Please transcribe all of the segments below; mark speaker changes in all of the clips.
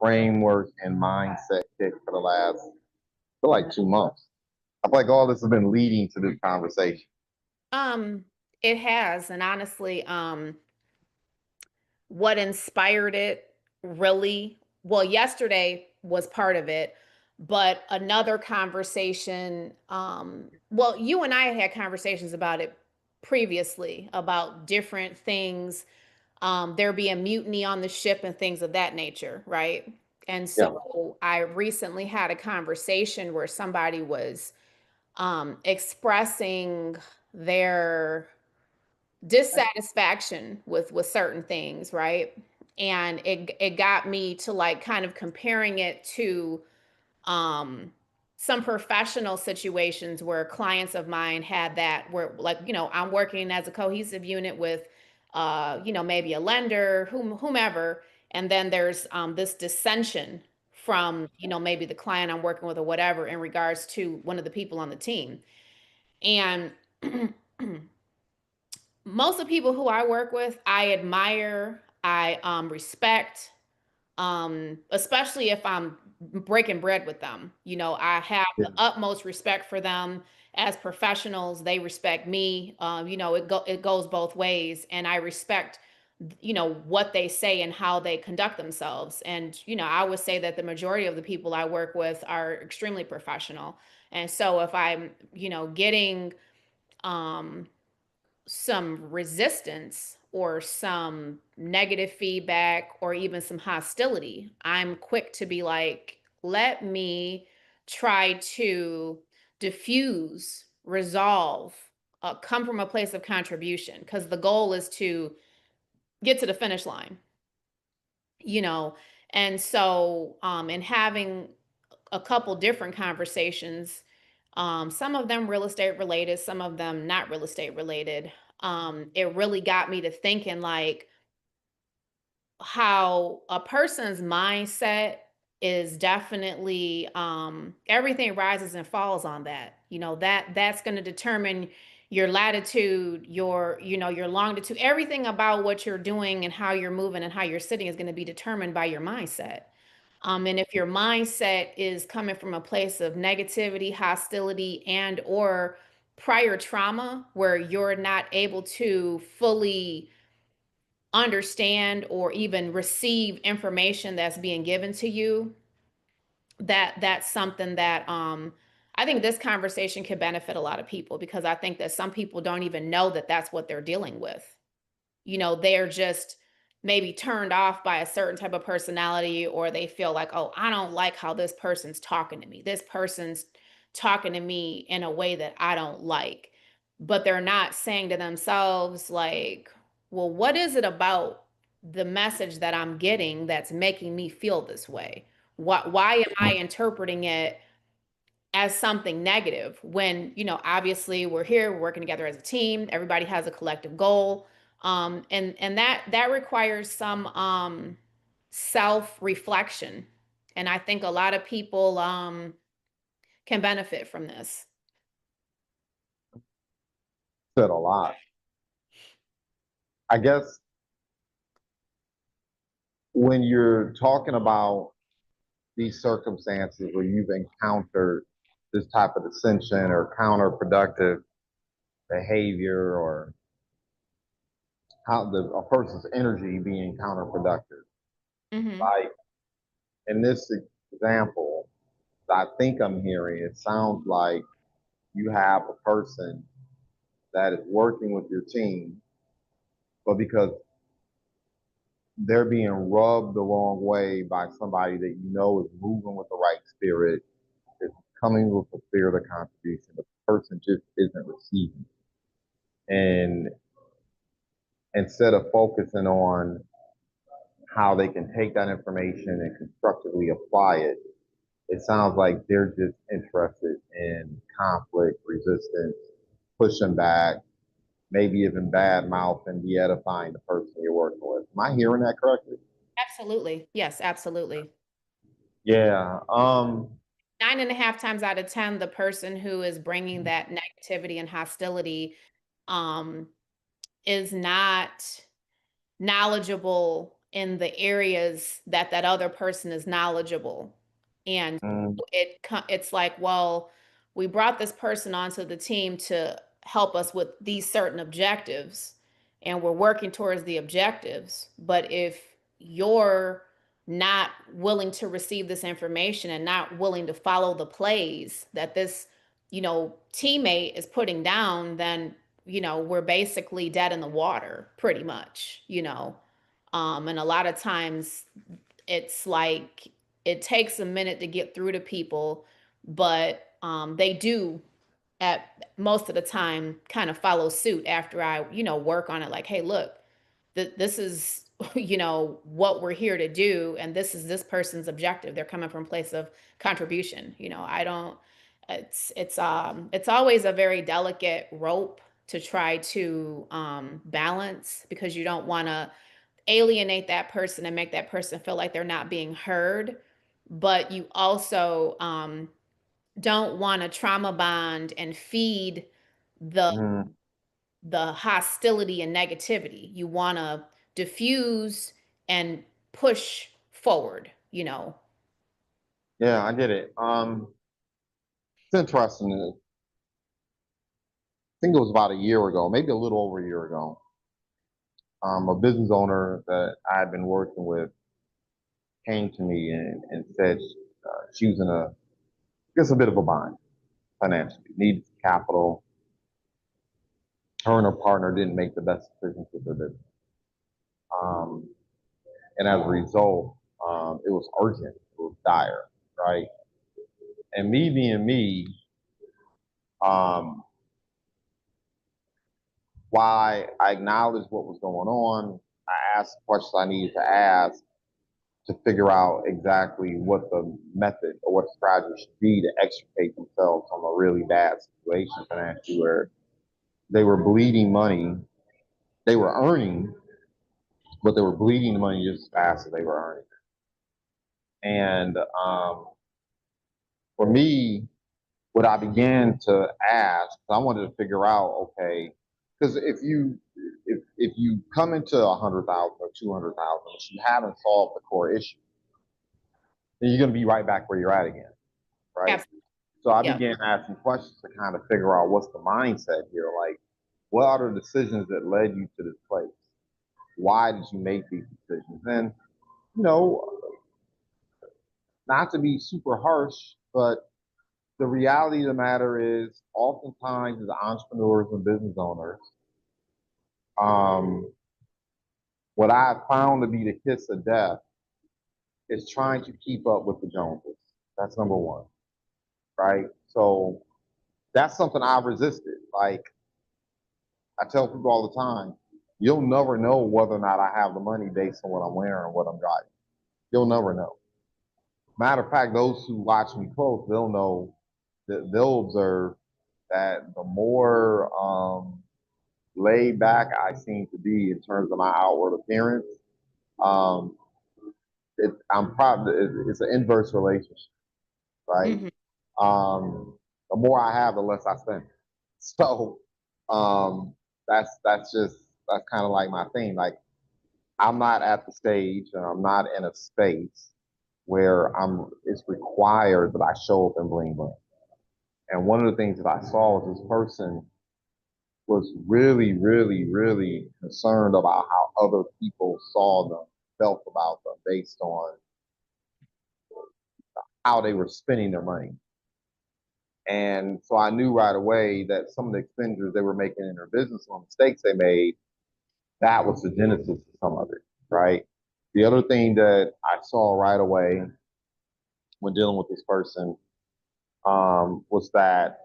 Speaker 1: framework and mindset kick for the last, I feel like 2 months. I feel like all this has been leading to this conversation.
Speaker 2: Um, it has, and honestly, what inspired it really, well, yesterday was part of it, but another conversation, well, you and I had conversations about it previously about different things, there being mutiny on the ship and things of that nature, right? And
Speaker 1: Yeah.
Speaker 2: so I recently had a conversation where somebody was expressing their dissatisfaction with certain things, right? And it got me to like kind of comparing it to um some professional situations where clients of mine had that, where like, I'm working as a cohesive unit with maybe a lender, whomever, and then there's this dissension from, maybe the client I'm working with or whatever in regards to one of the people on the team. And most of the people who I work with, I admire, I respect, especially if I'm breaking bread with them. I have
Speaker 1: Yeah.
Speaker 2: the utmost respect for them as professionals. They respect me. It goes both ways, and I respect what they say and how they conduct themselves. And I would say that the majority of the people I work with are extremely professional. And so if I'm getting um some resistance or some negative feedback or even some hostility, I'm quick to be like, let me try to diffuse, resolve, come from a place of contribution, because the goal is to get to the finish line, you know. And so, in having a couple different conversations, some of them real estate related, some of them not real estate related. It really got me to thinking like how a person's mindset is definitely, everything rises and falls on that. That's going to determine your latitude, your longitude, everything about what you're doing and how you're moving and how you're sitting is going to be determined by your mindset. And if your mindset is coming from a place of negativity, hostility, and or prior trauma where you're not able to fully understand or even receive information that's being given to you, that's something that I think this conversation could benefit a lot of people, because I think that some people don't even know that that's what they're dealing with. They're just maybe turned off by a certain type of personality, or they feel like, oh, I don't like how this person's talking to me. This person's talking to me in a way that I don't like. But they're not saying to themselves, like, well, what is it about the message that I'm getting that's making me feel this way? Why am I interpreting it as something negative when, obviously we're here, we're working together as a team, everybody has a collective goal. And that requires some self-reflection. And I think a lot of people can benefit from this.
Speaker 1: Said a lot. I guess when you're talking about these circumstances where you've encountered this type of dissension or counterproductive behavior, or how a person's energy being counterproductive.
Speaker 2: Hmm.
Speaker 1: Like in this example, I think I'm hearing, it sounds like you have a person that is working with your team, but because they're being rubbed the wrong way by somebody that you know is moving with the right spirit, is coming with a spirit of contribution, the person just isn't receiving. And instead of focusing on how they can take that information and constructively apply it, it sounds like they're just interested in conflict, resistance, pushing back, maybe even bad mouth and de-edifying the person you're working with. Am I hearing that correctly?
Speaker 2: Absolutely. Yes, absolutely.
Speaker 1: Yeah.
Speaker 2: 9.5 times out of 10, the person who is bringing that negativity and hostility um, is not knowledgeable in the areas that that other person is knowledgeable. And
Speaker 1: Mm,
Speaker 2: it's like, well, we brought this person onto the team to help us with these certain objectives, and we're working towards the objectives. But if you're not willing to receive this information and not willing to follow the plays that this, teammate is putting down, then, we're basically dead in the water, pretty much, and a lot of times it's like it takes a minute to get through to people, but they do at most of the time kind of follow suit after I, work on it. Like, hey, look, this is, what we're here to do, and this is this person's objective. They're coming from a place of contribution. I don't. It's always a very delicate rope to try to balance, because you don't want to alienate that person and make that person feel like they're not being heard, but you also don't want to trauma bond and feed the
Speaker 1: mm.
Speaker 2: hostility and negativity. You want to diffuse and push forward.
Speaker 1: Yeah, I get it. It's interesting. I think it was about a year ago, maybe a little over a year ago. A business owner that I had been working with came to me and said she was in I guess, a bit of a bind financially, needed capital. Her and her partner didn't make the best decisions with their business. Um, and as a result, it was urgent, it was dire, right? And me being me, um, why I acknowledged what was going on, I asked the questions I needed to ask to figure out exactly what the method or what strategy should be to extricate themselves from a really bad situation financially where they were bleeding money. They were earning, but they were bleeding the money just as fast as they were earning. And for me, what I began to ask, I wanted to figure out, okay, because if you come into 100,000 or 200,000, you haven't solved the core issue, then you're going to be right back where you're at again, right?
Speaker 2: Absolutely.
Speaker 1: So I
Speaker 2: Yeah.
Speaker 1: began asking questions to kind of figure out what's the mindset here, like what are the decisions that led you to this place? Why did you make these decisions? And you know, not to be super harsh, but the reality of the matter is, oftentimes as entrepreneurs and business owners, um, what I have found to be the kiss of death is trying to keep up with the Joneses. That's number one, right? So that's something I've resisted. Like I tell people all the time, you'll never know whether or not I have the money based on what I'm wearing and what I'm driving. You'll never know. Matter of fact, those who watch me close, they'll know that they'll observe that the more laid back I seem to be in terms of my outward appearance, um, I'm probably it's an inverse relationship, right?
Speaker 2: Hmm.
Speaker 1: The more I have, the less I spend. So um, that's kind of like my thing. Like I'm not at the stage, and I'm not in a space where it's required that I show up in bling bling. And one of the things that I saw was this person was really, really, really concerned about how other people saw them, felt about them based on how they were spending their money. And so I knew right away that some of the expenditures they were making in their business, or mistakes they made, that was the genesis of some of it, right? The other thing that I saw right away when dealing with this person was that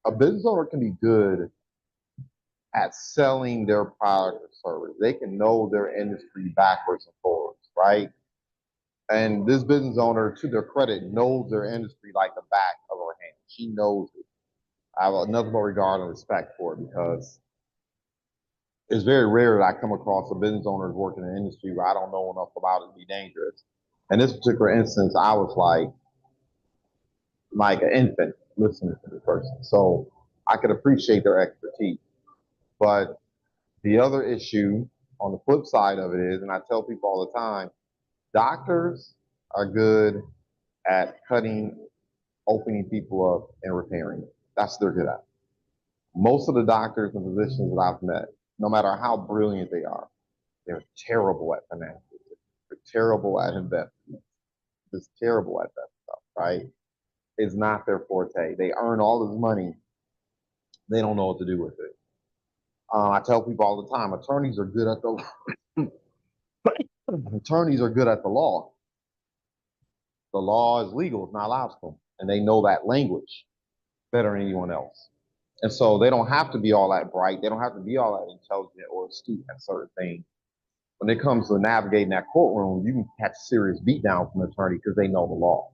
Speaker 1: a business owner can be good at selling their product or service. They can know their industry backwards and forwards, right? And this business owner, to their credit, knows their industry like the back of her hand. She knows it. I have nothing but regard and respect for it because it's very rare that I come across a business owner working in an industry where I don't know enough about it to be dangerous. In this particular instance, I was like an infant listening to the person. So I could appreciate their expertise. But the other issue on the flip side of it is, and I tell people all the time, doctors are good at cutting, opening people up and repairing. That's what they're good at. Most of the doctors and physicians that I've met, no matter how brilliant they are, they're terrible at finances. They're terrible at investment. Just terrible at that stuff, right? It's not their forte. They earn all this money. They don't know what to do with it. I tell people all the time, attorneys are good at the attorneys are good at the law. The law is legal; it's not allowed to them, and they know that language better than anyone else. And so they don't have to be all that bright. They don't have to be all that intelligent or astute at certain things. When it comes to navigating that courtroom, you can catch serious beatdown from an attorney because they know the law,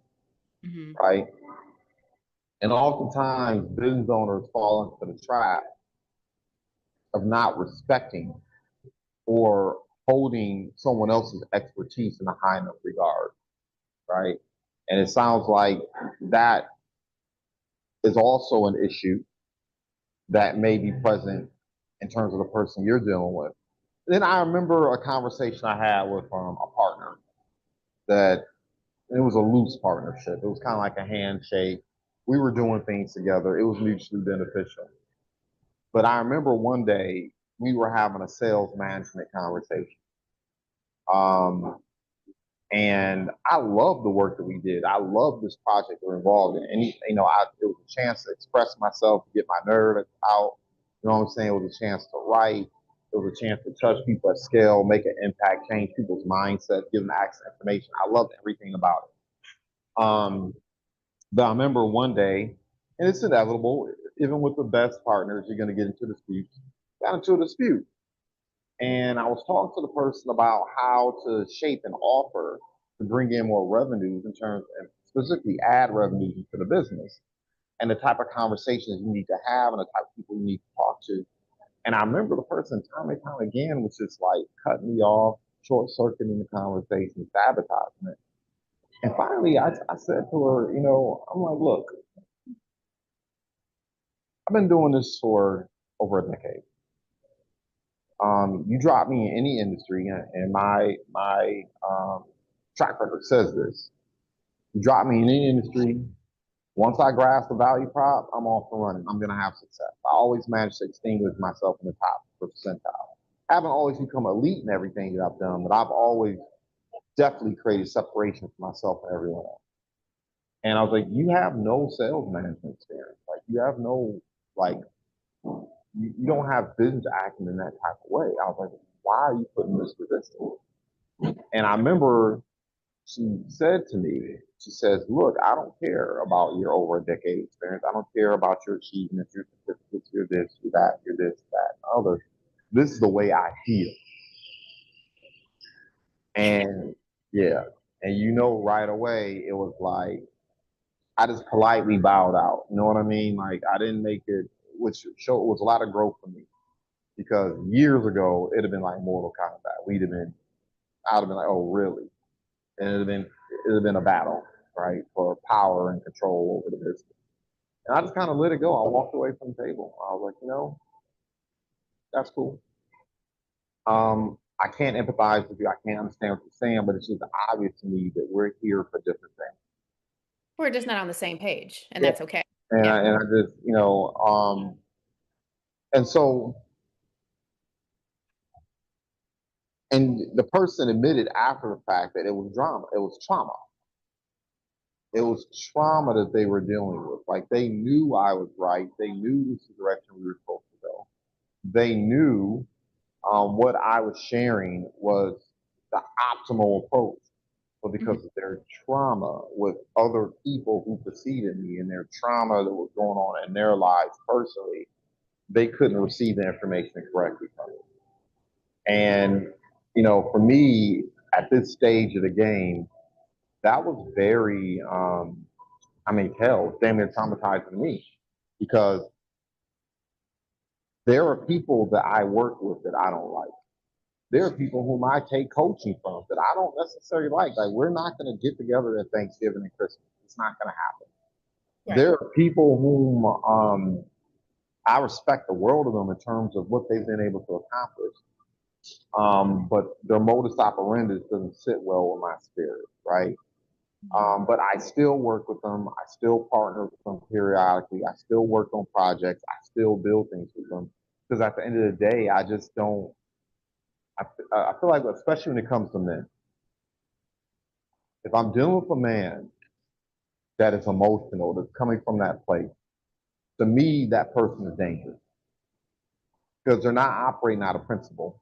Speaker 2: Mhm.
Speaker 1: right? And oftentimes, business owners fall into the trap of not respecting or holding someone else's expertise in a high enough regard, right? And it sounds like that is also an issue that may be present in terms of the person you're dealing with. Then I remember a conversation I had with a partner that it was a loose partnership. It was kind of like a handshake. We were doing things together. It was mutually beneficial. But I remember one day we were having a sales management conversation. Um, and I love the work that we did. I love this project we're involved in. And it was a chance to express myself, to get my nerve out. You know what I'm saying? It was a chance to write. It was a chance to touch people at scale, make an impact, change people's mindset, give them access to information. I loved everything about it. But I remember one day, and it's inevitable, even with the best partners, you're going to get into disputes. Got into a dispute. And I was talking to the person about how to shape an offer to bring in more revenues in terms and specifically add revenues into the business and the type of conversations you need to have and the type of people you need to talk to. And I remember the person time and time again was just like cutting me off, short circuiting the conversation, sabotaging it. And finally, I said to her, I'm like, look, I've been doing this for over a decade. You drop me in any industry, and my track record says this. You drop me in any industry, once I grasp the value prop, I'm off and running. I'm gonna have success. I always manage to extinguish myself in the top percentile. I haven't always become elite in everything that I've done, but I've always definitely created separation for myself and everyone else. And I was like, you have no sales management experience. Like you have no like you don't have business acting in that type of way. I was like, why are you putting this resistance? And I remember she said to me, she says, look, I don't care about your over a decade experience. I don't care about your achievements, your certificates, your this, your that, your this, that, other. This is the way I feel. And yeah, and right away, it was like, I just politely bowed out. You know what I mean? Like, I didn't make it, which showed was a lot of growth for me because years ago, it'd have been like Mortal Kombat. I'd have been like, oh, really? And it'd have been a battle, right, for power and control over the business. And I just kind of let it go. I walked away from the table. I was like, that's cool. I can't empathize with you. I can't understand what you're saying, but it's just obvious to me that we're here for different things.
Speaker 2: We're just not on the same page, and
Speaker 1: Yeah.
Speaker 2: that's okay.
Speaker 1: And
Speaker 2: Yeah.
Speaker 1: I just, and so, and the person admitted after the fact that it was drama. It was trauma. It was trauma that they were dealing with. Like they knew I was right. They knew this is the direction we were supposed to go. They knew what I was sharing was the optimal approach. But
Speaker 2: Mhm.
Speaker 1: because of their trauma with other people who preceded me and their trauma that was going on in their lives personally, they couldn't receive the information correctly from me. And, for me, at this stage of the game, that was very, hell, damn near traumatizing to me because there are people that I work with that I don't like. There are people whom I take coaching from that I don't necessarily like. Like, we're not going to get together at Thanksgiving and Christmas. It's not going to happen.
Speaker 2: Right.
Speaker 1: There are people whom I respect the world of them in terms of what they've been able to accomplish. But their modus operandi doesn't sit well with my spirit, right? But I still work with them. I still partner with them periodically. I still work on projects. I still build things with them because at the end of the day, I just don't. I feel like, especially when it comes to men, if I'm dealing with a man that is emotional, that's coming from that place, to me, that person is dangerous because they're not operating out of principle.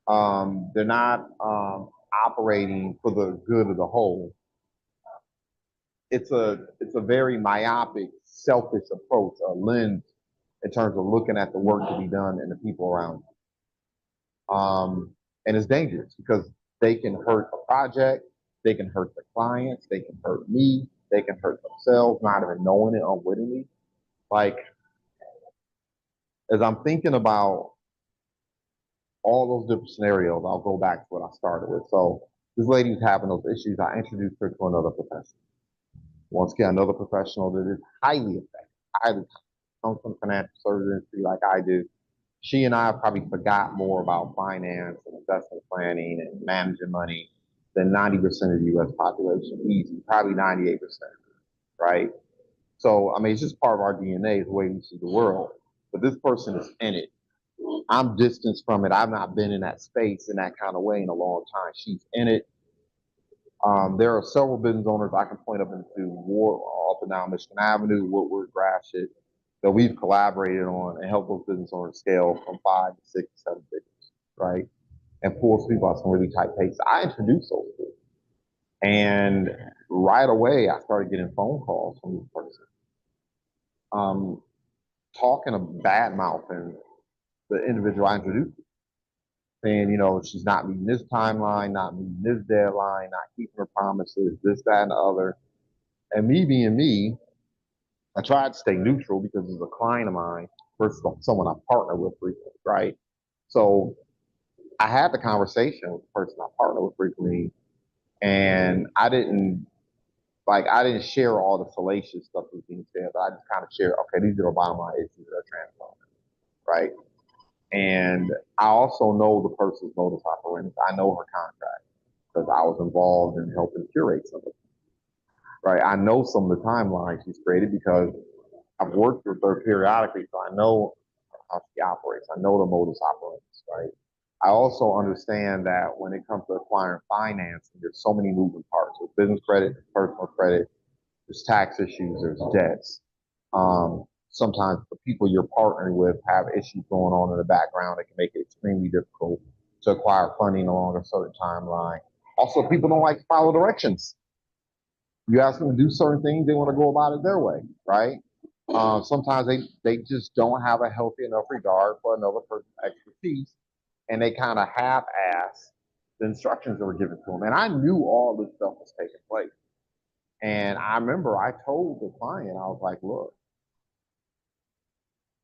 Speaker 1: They're not operating for the good of the whole. It's a very myopic, selfish approach, a lens in terms of looking at the work to be done and the people around you. And it's dangerous because they can hurt a project, they can hurt the clients, they can hurt me, they can hurt themselves, not even knowing it unwittingly. Like, as I'm thinking about all those different scenarios, I'll go back to what I started with. So this lady's having those issues. I introduced her to another professional. Once again, another professional that is highly effective, highly comes from financial service industry like I do. She and I probably forgot more about finance and investment planning and managing money than 90% of the US population. Easy, probably 98%, right? So, I mean, it's just part of our DNA, the way we see the world. But this person is in it. I'm distanced from it. I've not been in that space in that kind of way in a long time. She's in it. There are several business owners I can point up into up and down Michigan Avenue, Woodward, Gratiot, that we've collaborated on and helped those business owners scale from 5 to 6 to 7 figures, right? And pull people out some really tight pace. I introduced those people. And right away, I started getting phone calls from this person, talking a bad mouth and the individual I introduced, saying, she's not meeting this timeline, not meeting this deadline, not keeping her promises, this, that, and the other. And me being me, I tried to stay neutral because it's a client of mine versus someone I partner with frequently, right? So I had the conversation with the person I partner with frequently, and I didn't share all the salacious stuff that was being said, but I just kind of shared, okay, these are the bottom line issues that are transforming, right? And I also know the person's modus operandi. I know her contract because I was involved in helping curate some of it, right? I know some of the timelines she's created because I've worked with her periodically, so I know how she operates. I know the modus operandi, right? I also understand that when it comes to acquiring financing, there's so many moving parts. There's business credit, there's personal credit, there's tax issues, there's debts. Sometimes the people you're partnering with have issues going on in the background that can make it extremely difficult to acquire funding along a certain timeline. Also, people don't like to follow directions. You ask them to do certain things, they want to go about it their way, right? Sometimes they just don't have a healthy enough regard for another person's expertise, and they kind of half-ass the instructions that were given to them. And I knew all this stuff was taking place. And I remember I told the client, I was like, look,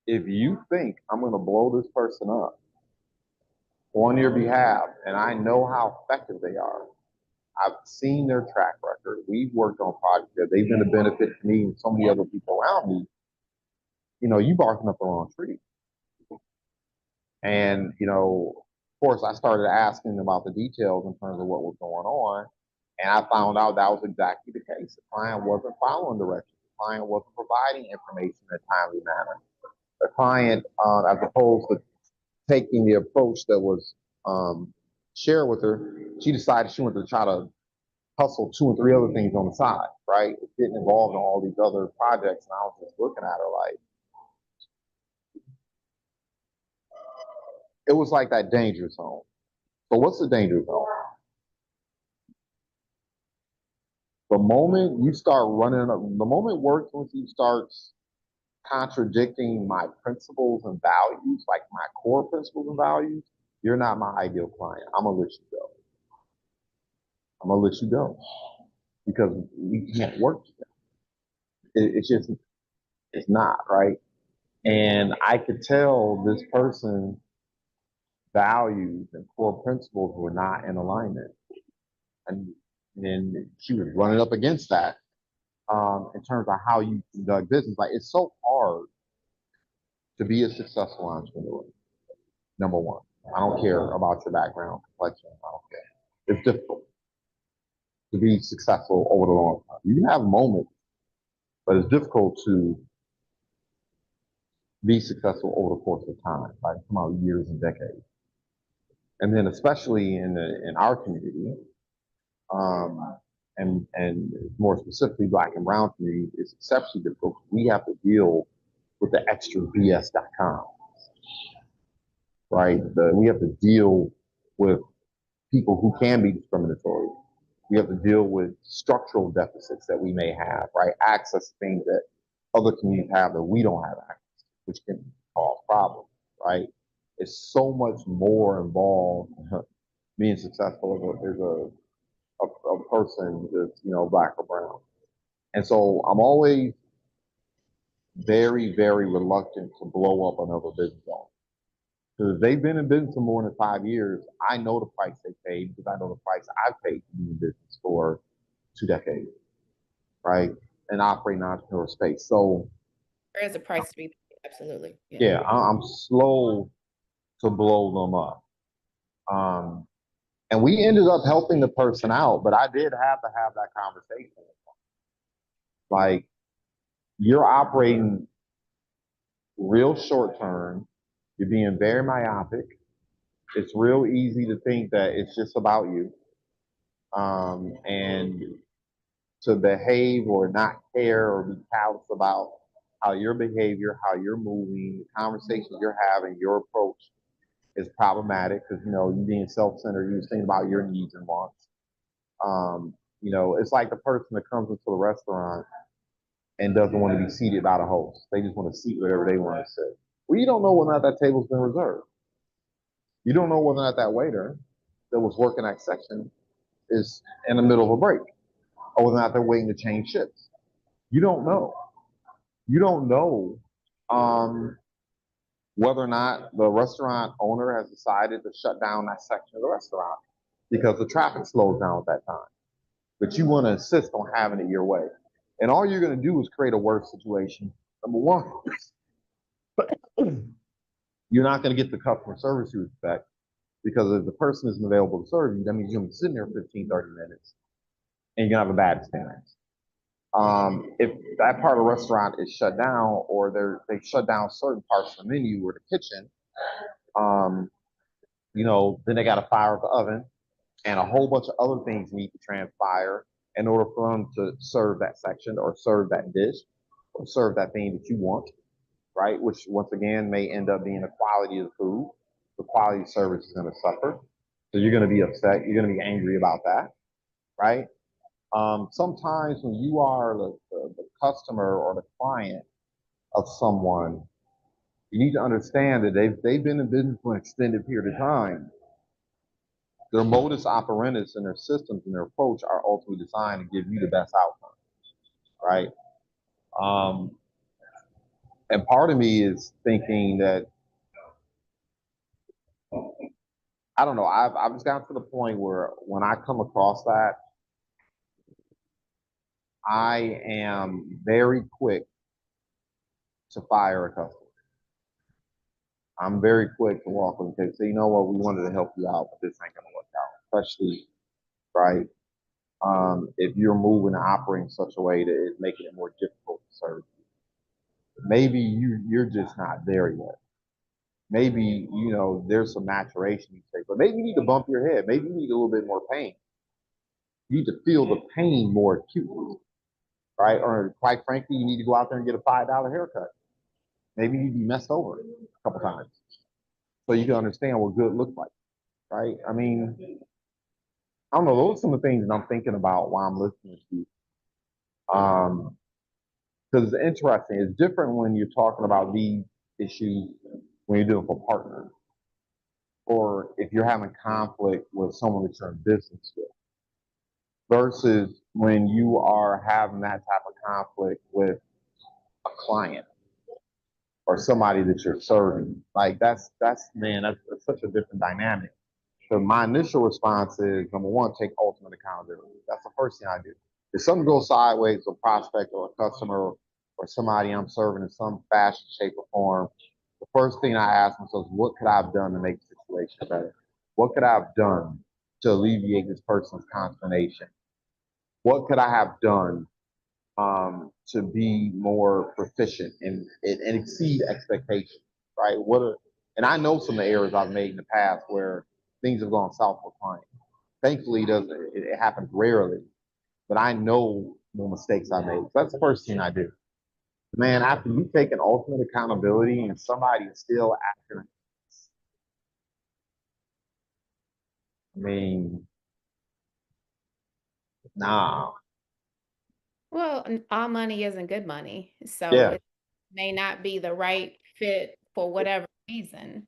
Speaker 1: if you think I'm going to blow this person up on your behalf, and I know how effective they are, I've seen their track record. We've worked on projects that they've been a benefit to me and so many other people around me. You barking up the wrong tree. And, of course, I started asking about the details in terms of what was going on. And I found out that was exactly the case. The client wasn't following directions. The client wasn't providing information in a timely manner. The client, as opposed to taking the approach that was shared with her, she decided she wanted to try to hustle 2 or 3 other things on the side, right? Getting involved in all these other projects. And I was just looking at her like, it was like that danger zone. So what's the danger zone? The moment you start the moment work with you starts contradicting my principles and values, like my core principles and values, you're not my ideal client. I'm gonna let you go. I'm gonna let you go because we can't work together. It's just, it's not right. And I could tell this person's values and core principles were not in alignment, and then she was running up against that. In terms of how you conduct business, like it's so hard to be a successful entrepreneur. Number one, I don't care about your background, complexion. I don't care. It's difficult to be successful over the long term. You can have moments, but it's difficult to be successful over the course of time, like come out years and decades. And then especially in our community, um, and more specifically Black and Brown community, it's exceptionally difficult. We have to deal with the extra BS.com, right? We have to deal with people who can be discriminatory. We have to deal with structural deficits that we may have, right? Access to things that other communities have that we don't have access to, which can cause problems, right? It's so much more involved being successful as a person that's, Black or brown. And so I'm always very, very reluctant to blow up another business owner. Because if they've been in business for more than 5 years, I know the price they paid because I know the price I've paid to be in business for 2 decades, right? And operating entrepreneur space. So
Speaker 2: There is a price to be paid. Absolutely.
Speaker 1: yeah, I'm slow to blow them up. And we ended up helping the person out, but I did have to have that conversation. Like, you're operating real short term, you're being very myopic. It's real easy to think that it's just about you. And to behave or not care or be callous about how your behavior, how you're moving, the conversations you're having, your approach is problematic because, you're being self-centered, you're thinking about your needs and wants. It's like the person that comes into the restaurant and doesn't want to be seated by the host. They just want to seat wherever they want to sit. Well, you don't know whether or not that table's been reserved. You don't know whether or not that waiter that was working that section is in the middle of a break or whether or not they're waiting to change shifts. You don't know. You don't know whether or not the restaurant owner has decided to shut down that section of the restaurant because the traffic slows down at that time. But you want to insist on having it your way. And all you're going to do is create a worse situation. Number one, you're not going to get the customer service you expect because if the person isn't available to serve you, that means you're going to be sitting there 15, 30 minutes and you're going to have a bad experience. If that part of the restaurant is shut down or they shut down certain parts of the menu or the kitchen, then they got to fire up the oven and a whole bunch of other things need to transpire in order for them to serve that section or serve that dish or serve that thing that you want, right? Which once again may end up being the quality of the food. The quality of service is going to suffer. So you're going to be upset. You're going to be angry about that, right? Sometimes when you are the customer or the client of someone, you need to understand that they've been in business for an extended period of time. Their modus operandus and their systems and their approach are ultimately designed to give you the best outcome, right? And part of me is thinking that I don't know. I've just gotten to the point where when I come across that, I am very quick to fire a customer. I'm very quick to walk them and say, you know what, we wanted to help you out, but this ain't gonna work out. Especially, right? If you're moving and operating in such a way that is making it more difficult to serve you. Maybe you're just not there yet. Maybe, there's some maturation you take, but maybe you need to bump your head. Maybe you need a little bit more pain. You need to feel the pain more acutely, right? Or quite frankly, you need to go out there and get a $5 haircut. Maybe you need to be messed over a couple times so you can understand what good looks like, right? I mean, I don't know. Those are some of the things that I'm thinking about while I'm listening to you. Because it's interesting. It's different when you're talking about these issues when you're doing for partners, or if you're having conflict with someone that you're in business with, versus when you are having that type of conflict with a client or somebody that you're serving. Like that's such a different dynamic. So my initial response is number one, take ultimate accountability. That's the first thing I do. If something goes sideways, a prospect or a customer or somebody I'm serving in some fashion, shape, or form, the first thing I ask myself is what could I have done to make the situation better? What could I have done to alleviate this person's consternation? What could I have done to be more proficient and exceed expectations, right? And I know some of the errors I've made in the past where things have gone south for clients. Thankfully, it happens rarely, but I know the mistakes I made. So that's the first thing I do. Man, after you take an ultimate accountability and somebody is still acting, I mean, nah,
Speaker 2: Well, all money isn't good money. So
Speaker 1: yeah,
Speaker 2: it may not be the right fit for whatever reason.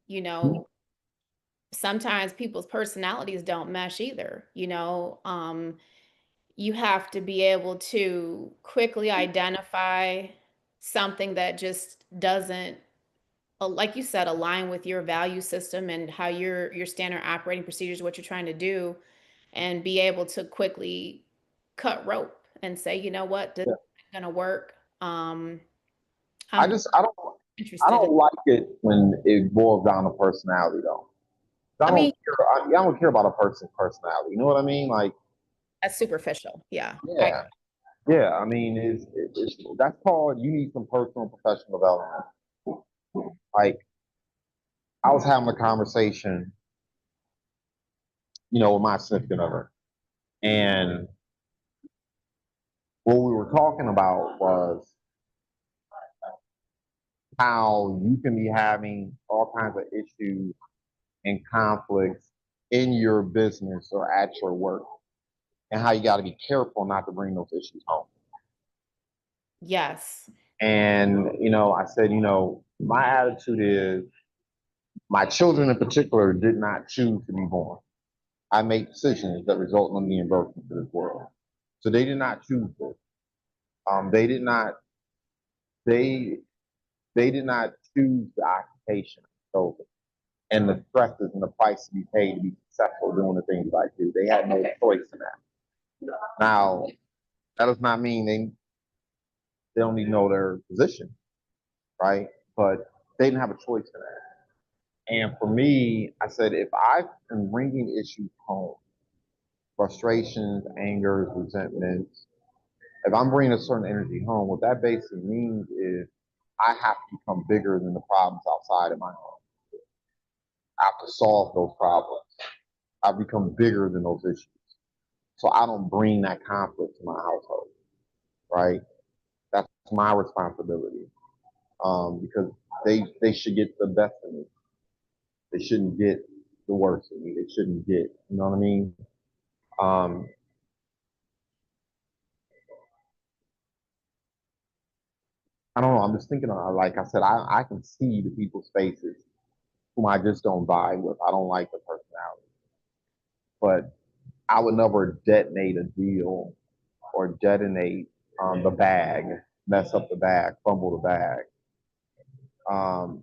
Speaker 2: Sometimes people's personalities don't mesh either. You have to be able to quickly identify something that just doesn't, like you said, align with your value system and how your standard operating procedures, what you're trying to do, and be able to quickly cut rope and say, you know what, this
Speaker 1: yeah.
Speaker 2: isn't gonna work.
Speaker 1: I
Speaker 2: I'm
Speaker 1: just I
Speaker 2: interested in,
Speaker 1: don't like it when it boils down to personality though. I
Speaker 2: I mean,
Speaker 1: I don't care about a person's personality. You know what I mean? Like,
Speaker 2: that's superficial. Yeah.
Speaker 1: yeah, yeah. I mean, that's called you need some personal and professional development. Like, I was having a conversation, with my significant other, and what we were talking about was how you can be having all kinds of issues and conflicts in your business or at your work, and how you got to be careful not to bring those issues home.
Speaker 2: Yes.
Speaker 1: And, I said, my attitude is my children in particular did not choose to be born. I made decisions that result in them being birthed into this world. So they did not choose this. They did not, they, they did not choose the occupation. So, and the stresses and the price to be paid to be successful doing the things I do. They had no choice in that. Now, that does not mean they don't need to know their position, right? But they didn't have a choice in that. And for me, I said, if I am bringing issues home, frustrations, angers, resentments, if I'm bringing a certain energy home, what that basically means is I have to become bigger than the problems outside of my home. I have to solve those problems. I've become bigger than those issues. So I don't bring that conflict to my household, right? That's my responsibility. Because they should get the best of me. They shouldn't get the worst of me. They shouldn't get, you know what I mean? Um, I don't know. I'm just thinking, like I said, I can see the people's faces whom I just don't vibe with. I don't like the personality, but I would never detonate a deal or detonate the bag, mess up the bag, fumble the bag um,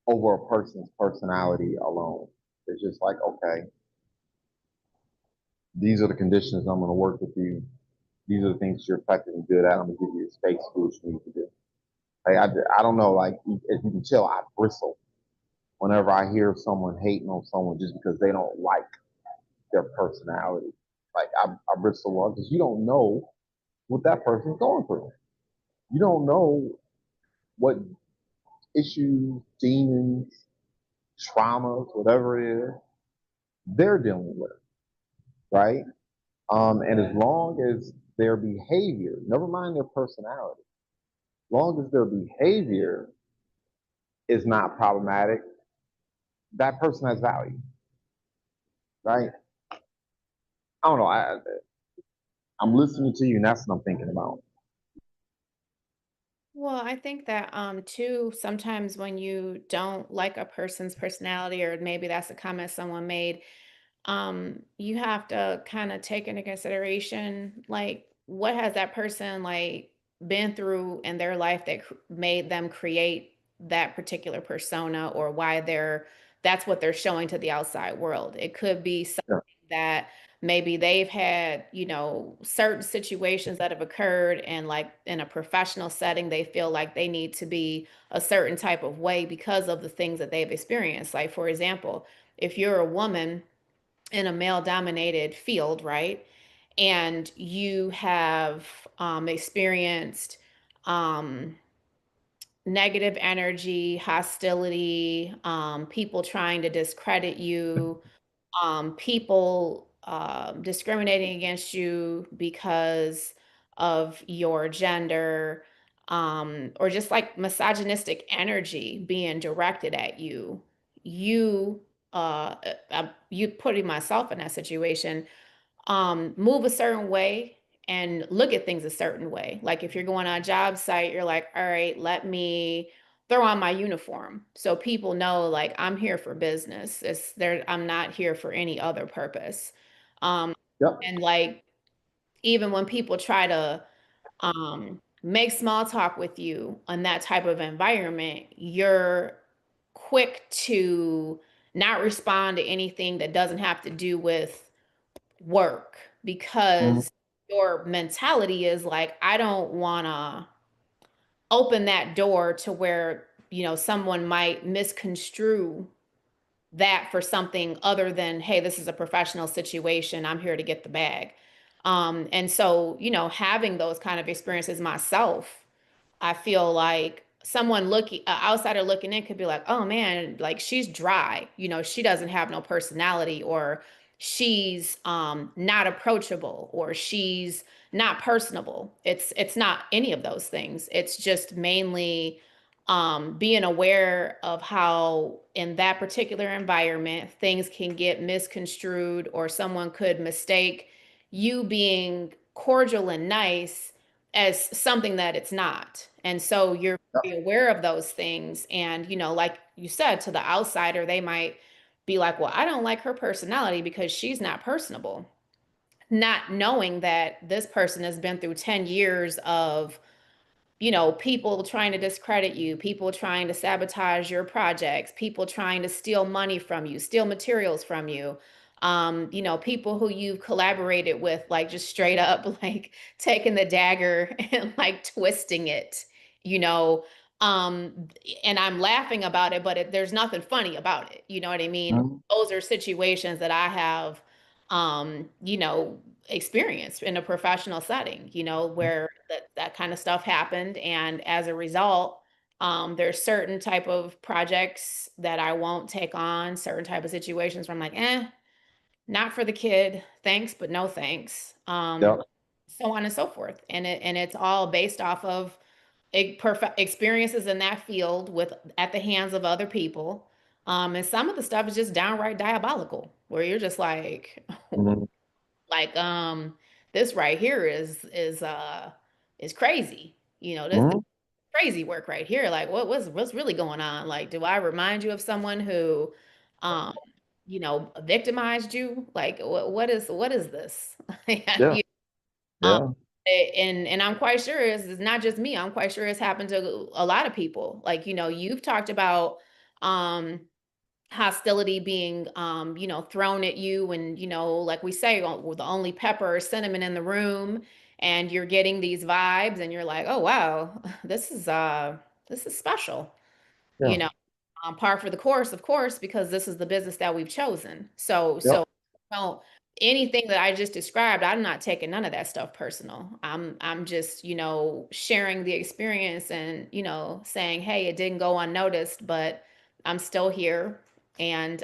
Speaker 1: over a person's personality alone. It's just like, okay, these are the conditions I'm going to work with you. These are the things you're effectively good at. I'm going to give you the space to do what you need to do. Like, I don't know, like, as you can tell, I bristle whenever I hear someone hating on someone just because they don't like their personality. Like, I bristle because you don't know what that person's going through. You don't know what issues, demons, traumas, whatever it is, they're dealing with, right? And as long as their behavior, never mind their personality, as long as their behavior is not problematic, that person has value, right? I don't know. I'm listening to you, and that's what I'm thinking about.
Speaker 2: Well, I think that too, sometimes when you don't like a person's personality, or maybe that's a comment someone made, you have to kind of take into consideration like what has that person like been through in their life that made them create that particular persona, or why that's what they're showing to the outside world. It could be something
Speaker 1: Yeah.
Speaker 2: that maybe they've had, certain situations that have occurred, and like in a professional setting, they feel like they need to be a certain type of way because of the things that they've experienced. Like, for example, if you're a woman in a male dominated field, right? And you have experienced um, negative energy, hostility, people trying to discredit you, people discriminating against you because of your gender, or just like misogynistic energy being directed at you. You, you putting myself in that situation, move a certain way and look at things a certain way. Like if you're going on a job site, you're like, all right, let me throw on my uniform so people know like I'm here for business. It's there, I'm not here for any other purpose. Um,
Speaker 1: Yep.
Speaker 2: and like even when people try to make small talk with you in that type of environment, you're quick to not respond to anything that doesn't have to do with work,
Speaker 1: Mhm.
Speaker 2: because your mentality is like, I don't want to open that door to where, someone might misconstrue that for something other than, hey, this is a professional situation. I'm here to get the bag. And so, having those kind of experiences myself, I feel like someone looking, outsider looking in could be like, oh man, like she's dry, she doesn't have no personality, or she's not approachable, or she's not personable. It's not any of those things. It's just mainly being aware of how in that particular environment things can get misconstrued, or someone could mistake you being cordial and nice as something that it's not. And so you're
Speaker 1: Yep.
Speaker 2: very aware of those things. And, like you said, to the outsider, they might be like, well, I don't like her personality because she's not personable. Not knowing that this person has been through 10 years of, people trying to discredit you, people trying to sabotage your projects, people trying to steal money from you, steal materials from you. People who you've collaborated with, like just straight up, like taking the dagger and like twisting it, you know. Um, and I'm laughing about it, but there's nothing funny about it. You know what I mean?
Speaker 1: Mhm.
Speaker 2: Those are situations that I have, experienced in a professional setting, where that kind of stuff happened. And as a result, there's certain type of projects that I won't take on, certain type of situations where I'm like, not for the kid. Thanks, but no thanks.
Speaker 1: Yep.
Speaker 2: So on and so forth. And it's all based off of perfect experiences in that field with at the hands of other people. And some of the stuff is just downright diabolical, where you're just like,
Speaker 1: Mhm.
Speaker 2: like this right here is crazy. This
Speaker 1: Mhm.
Speaker 2: crazy work right here. Like what's really going on? Like, do I remind you of someone who um victimized you? Like what is this?
Speaker 1: Yeah.
Speaker 2: You- um,
Speaker 1: Yeah.
Speaker 2: and I'm quite sure it's not just me. I'm quite sure it's happened to a lot of people. Like, you've talked about um hostility being thrown at you, and like we say, with the only pepper or cinnamon in the room, and you're getting these vibes, and you're like, oh wow, this is special, you
Speaker 1: Yeah.
Speaker 2: know par for the course, of course, because this is the business that we've chosen. So
Speaker 1: Yep.
Speaker 2: well, anything that I just described, I'm not taking none of that stuff personal. I'm just, sharing the experience, and, saying, hey, it didn't go unnoticed, but I'm still here. And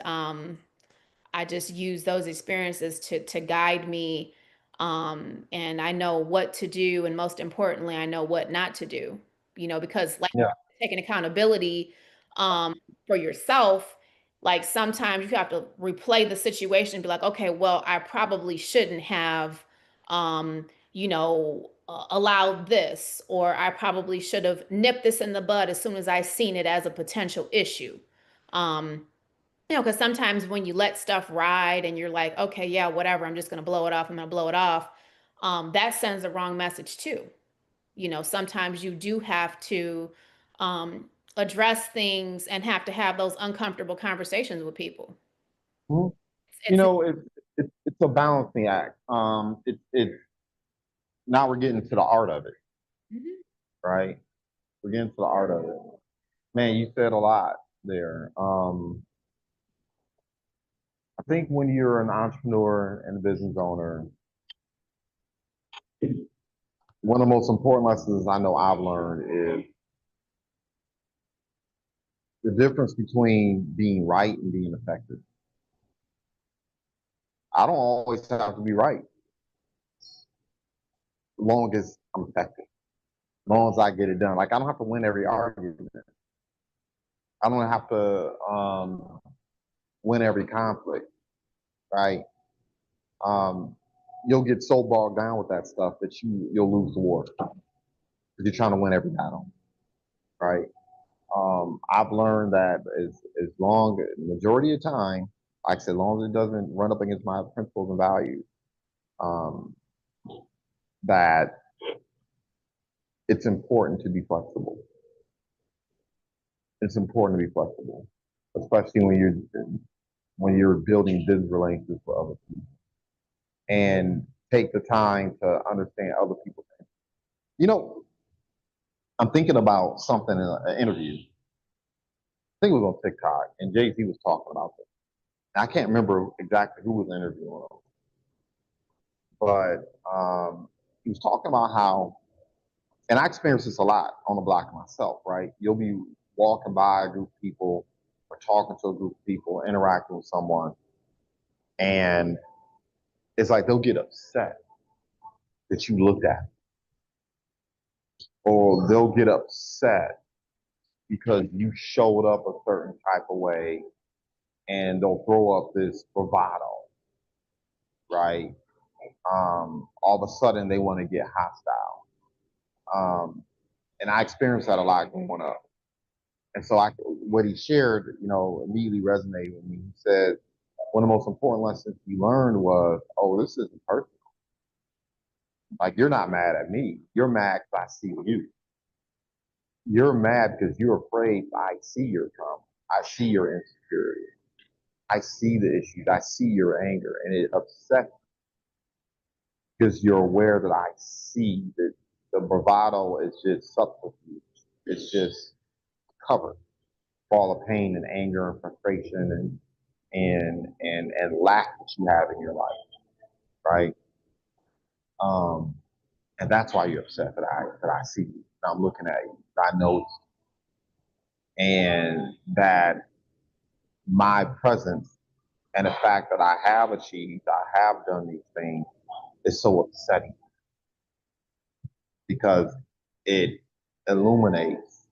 Speaker 2: I just use those experiences to guide me. And I know what to do, and most importantly, I know what not to do. Because like
Speaker 1: Yeah.
Speaker 2: taking accountability um for yourself, like sometimes you have to replay the situation and be like, okay, well, I probably shouldn't have allowed this, or I probably should have nipped this in the bud as soon as I seen it as a potential issue. Um, because sometimes when you let stuff ride and you're like, okay, yeah, whatever, I'm just going to blow it off, I'm going to blow it off, that sends the wrong message too. Sometimes you do have to um, address things and have to have those uncomfortable conversations with people.
Speaker 1: Mhm. You
Speaker 2: It's
Speaker 1: know, it, it's a balancing act. It's now we're getting to the art of it,
Speaker 2: Mhm.
Speaker 1: right? We're getting to the art of it. Man, you said a lot there. I think when you're an entrepreneur and a business owner, one of the most important lessons I know I've learned is the difference between being right and being effective. I don't always have to be right, as long as I'm effective, as long as I get it done. Like I don't have to win every argument. I don't have to win every conflict, right? Um, you'll get so bogged down with that stuff that you'll lose the war because you're trying to win every battle, right? I've learned that as long majority of the time, like I said, as long as it doesn't run up against my principles and values, um, that it's important to be flexible. It's important to be flexible, especially when you're building business relationships with other people and take the time to understand other people's things. You know, I'm thinking about something in an interview. I think it was on TikTok, and Jay-Z was talking about this. I can't remember exactly who was interviewing him, but he was talking about how, and I experience this a lot on the block myself, right? You'll be walking by a group of people or talking to a group of people, interacting with someone, and it's like they'll get upset that you looked at them, or they'll get upset because you showed up a certain type of way, and they'll throw up this bravado, right? All of a sudden they want to get hostile. And I experienced that a lot growing up. And so what he shared, immediately resonated with me. He said, one of the most important lessons he learned was, oh, this isn't personal. Like, you're not mad at me. You're mad because I see you. You're mad because you're afraid I see your trauma. I see your insecurity. I see the issues. I see your anger. And it upsets because you're aware that I see that the bravado is just subterfuge. It's just cover for all the pain and anger and frustration and lack that you have in your life, right? Um, and that's why you're upset that I see you. That I'm looking at you. That I know, and that my presence and the fact that I have achieved, I have done these things is so upsetting because it illuminates,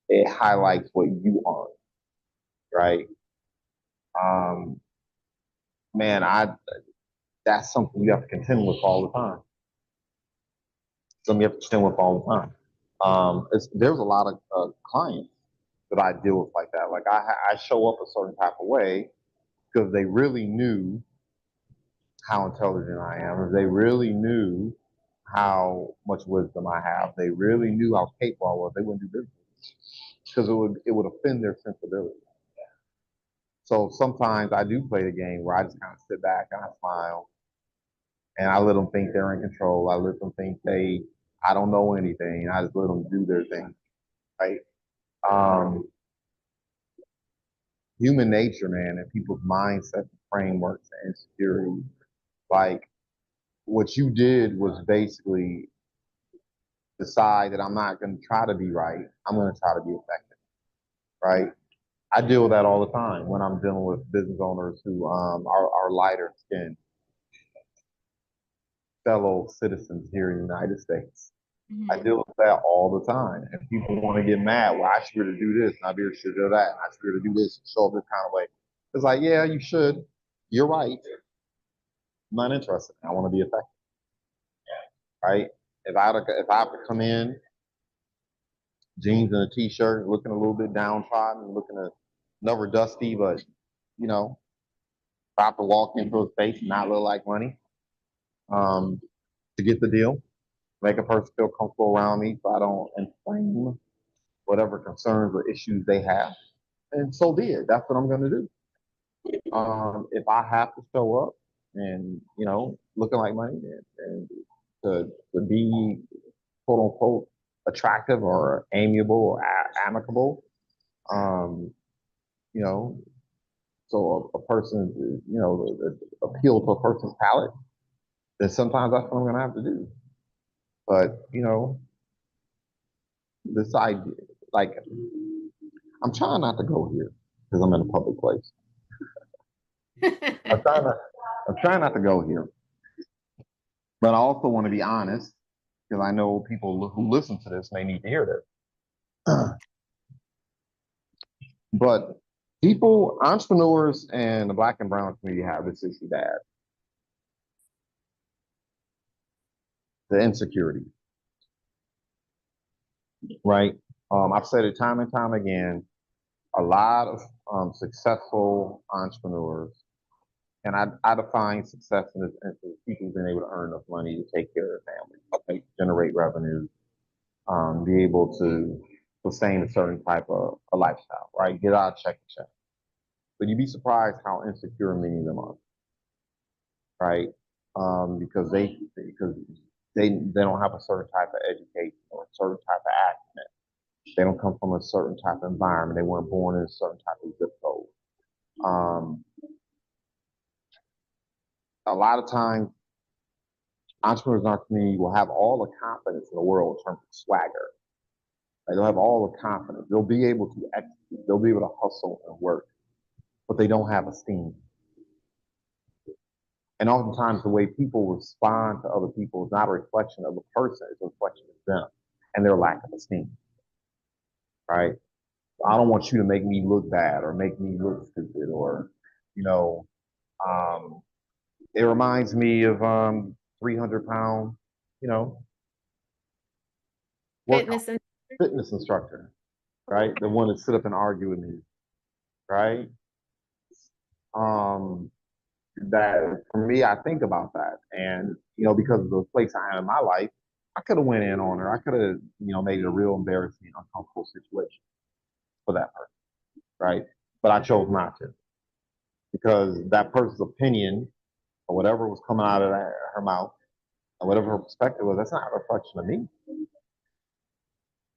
Speaker 1: it highlights what you are, right? Um, man, I that's something you have to contend with all the time. Something you have to contend with all the time. There's a lot of clients that I deal with like that. Like I show up a certain type of way because they really knew how intelligent I am. If they really knew how much wisdom I have, they really knew how capable I was, they wouldn't do business because it would offend their sensibility. So sometimes I do play the game where I just kind of sit back and I smile and I let them think they're in control. I let them think I don't know anything. I just let them do their thing, right? Um, human nature, man, and people's mindsets, frameworks, and insecurity. Like what you did was basically decide that I'm not going to try to be right. I'm going to try to be effective, right? I deal with that all the time when I'm dealing with business owners who are lighter skinned fellow citizens here in the United States. I
Speaker 2: Mhm.
Speaker 1: deal with that all the time. And people want to get mad. Well, I should be able to do this, and I should do that, and I should be able to do this, and show up this kind of way. It's like, yeah, you should. You're right. I'm not interested. I want to be effective, right? If I have to come in jeans and a t-shirt, looking a little bit downtrodden, looking never dusty, but you know, if I have to walk into a space and not look like money, um, to get the deal, make a person feel comfortable around me, so I don't inflame whatever concerns or issues they have, and so be it. That's what I'm going to do. If I have to show up and looking like money, and to be quote unquote attractive or amiable or amicable. Um, you know, so a person, appeal to a person's palate, then sometimes that's what I'm gonna have to do. But this idea, like, I'm trying not to go here because I'm in a public place. I'm trying not, I'm trying not to go here, but I also want to be honest because I know people who listen to this may need to hear this. But people, entrepreneurs, and the Black and Brown community have this issue bad: the insecurity, right? I've said it time and time again. A lot of successful entrepreneurs, and I define success as people being able to earn enough money to take care of their family, okay, generate revenue, be able to sustain a certain type of a lifestyle, right? Get out of check to check. But you'd be surprised how insecure many of them are, right? Because they don't have a certain type of education or a certain type of acumen. They don't come from a certain type of environment. They weren't born in a certain type of zip code. Um, a lot of times, entrepreneurs in our community will have all the confidence in the world in terms of swagger. Right? They'll have all the confidence. They'll be able to execute. They'll be able to hustle and work, but they don't have esteem. And oftentimes, the way people respond to other people is not a reflection of the person; it's a reflection of them and their lack of esteem. Right? I don't want you to make me look bad or make me look stupid, or you know, um, it reminds me of 300-pound, you know, workout
Speaker 2: Fitness and
Speaker 1: fitness instructor, right? The one that sit up and argue with me, right? Um, that for me, I think about that, and because of the place I am in my life, I could have went in on her. I could have, made it a real embarrassing, uncomfortable situation for that person, right? But I chose not to because that person's opinion or whatever was coming out of her mouth or whatever her perspective was, that's not a reflection of me,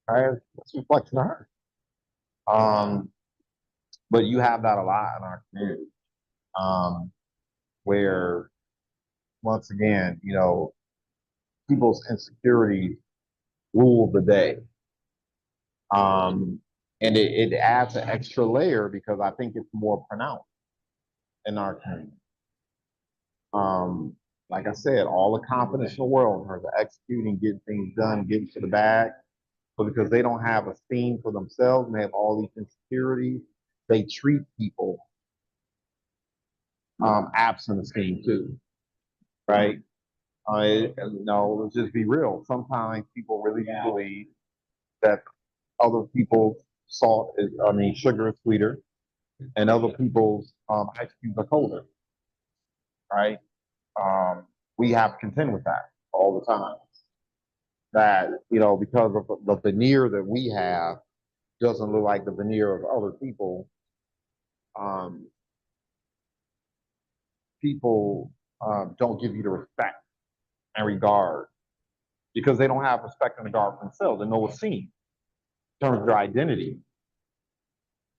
Speaker 1: right? That's a reflection of her. Um, but you have that a lot in our community, um, where once again, people's insecurities rule the day. And it adds an extra layer because I think it's more pronounced in our community. Um, like I said, all the confidence in the world in terms of executing, getting things done, getting to the bag. But because they don't have esteem for themselves and they have all these insecurities, they treat people absent esteem too, right? Let's just be real. Sometimes people really do believe that other people's sugar is sweeter, and other people's ice cubes are colder, right? Um, we have to contend with that all the time. That because of the veneer that we have doesn't look like the veneer of other people. Um, people don't give you the respect and regard because they don't have respect and regard for themselves and no esteem in terms of their identity.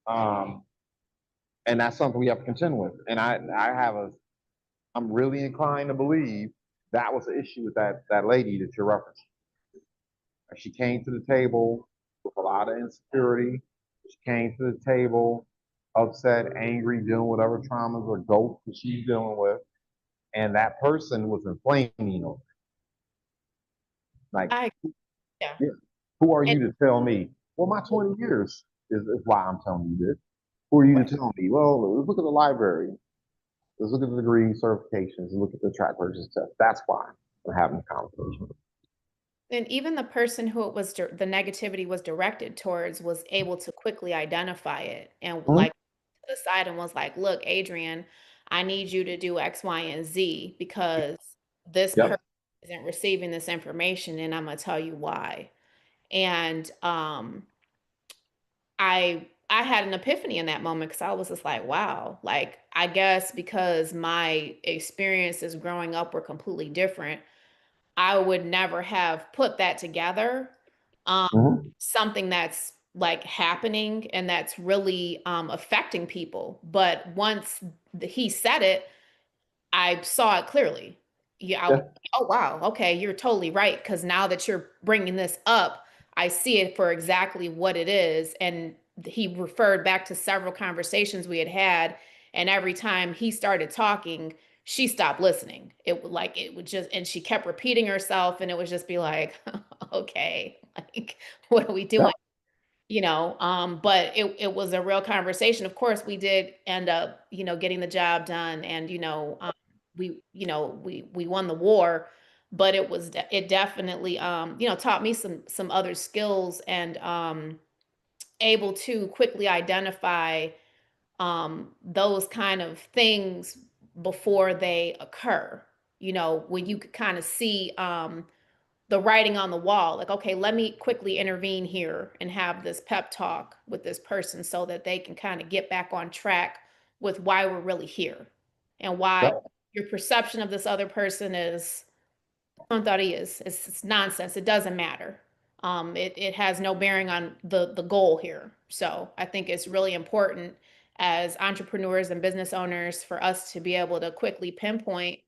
Speaker 1: Um, and that's something we have to contend with. And I'm really inclined to believe that was the issue with that lady that you're referencing. She came to the table with a lot of insecurity. She came to the table upset, angry, dealing with whatever traumas or ghosts that she's dealing with. And that person was inflaming her. Like,
Speaker 2: I yeah.
Speaker 1: yeah, who are
Speaker 2: And
Speaker 1: you to tell me? Well, my 20 years is why I'm telling you this. Who are you
Speaker 2: right.
Speaker 1: to tell me? Well, let's look at the library. Let's look at the degree certifications and look at the track record test. That's why we're having a conversation.
Speaker 2: And even the person who it was the negativity was directed towards was able to quickly identify it and
Speaker 1: Mhm.
Speaker 2: like to the side and was like, "Look, Adrian, I need you to do X, Y, and Z because this person
Speaker 1: Yep.
Speaker 2: isn't receiving this information, and I'm gonna tell you why." And I I had an epiphany in that moment because I was just like, wow, like, I guess because my experiences growing up were completely different, I would never have put that together. Um,
Speaker 1: Mhm.
Speaker 2: something that's like happening and that's really affecting people. But once he said it, I saw it clearly. Yeah,
Speaker 1: Yeah.
Speaker 2: oh wow, okay, you're totally right. Because now that you're bringing this up, I see it for exactly what it is. And he referred back to several conversations we had had, and every time he started talking, she stopped listening. It would just, and she kept repeating herself, and it would just be like, okay, like what are we
Speaker 1: Yeah.
Speaker 2: doing? But it was a real conversation. Of course, we did end up, getting the job done, and we won the war, but it definitely taught me some other skills, and able to quickly identify those kind of things before they occur. When you could kind of see the writing on the wall, like, okay, let me quickly intervene here and have this pep talk with this person so that they can kind of get back on track with why we're really here, and why
Speaker 1: Yeah.
Speaker 2: your perception of this other person is tonteria, it's nonsense. It doesn't matter. It has no bearing on the goal here. So I think it's really important as entrepreneurs and business owners for us to be able to quickly pinpoint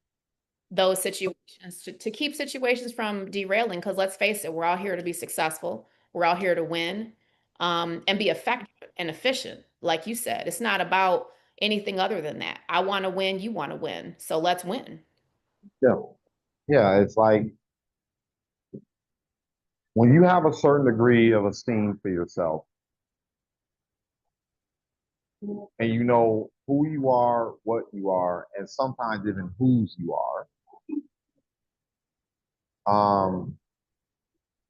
Speaker 2: those situations, to keep situations from derailing. Because let's face it, we're all here to be successful. We're all here to win, and be effective and efficient. Like you said, it's not about anything other than that. I want to win. You want to win. So let's win.
Speaker 1: Yeah. Yeah. It's like when you have a certain degree of esteem for yourself and you know who you are, what you are, and sometimes even whose you are,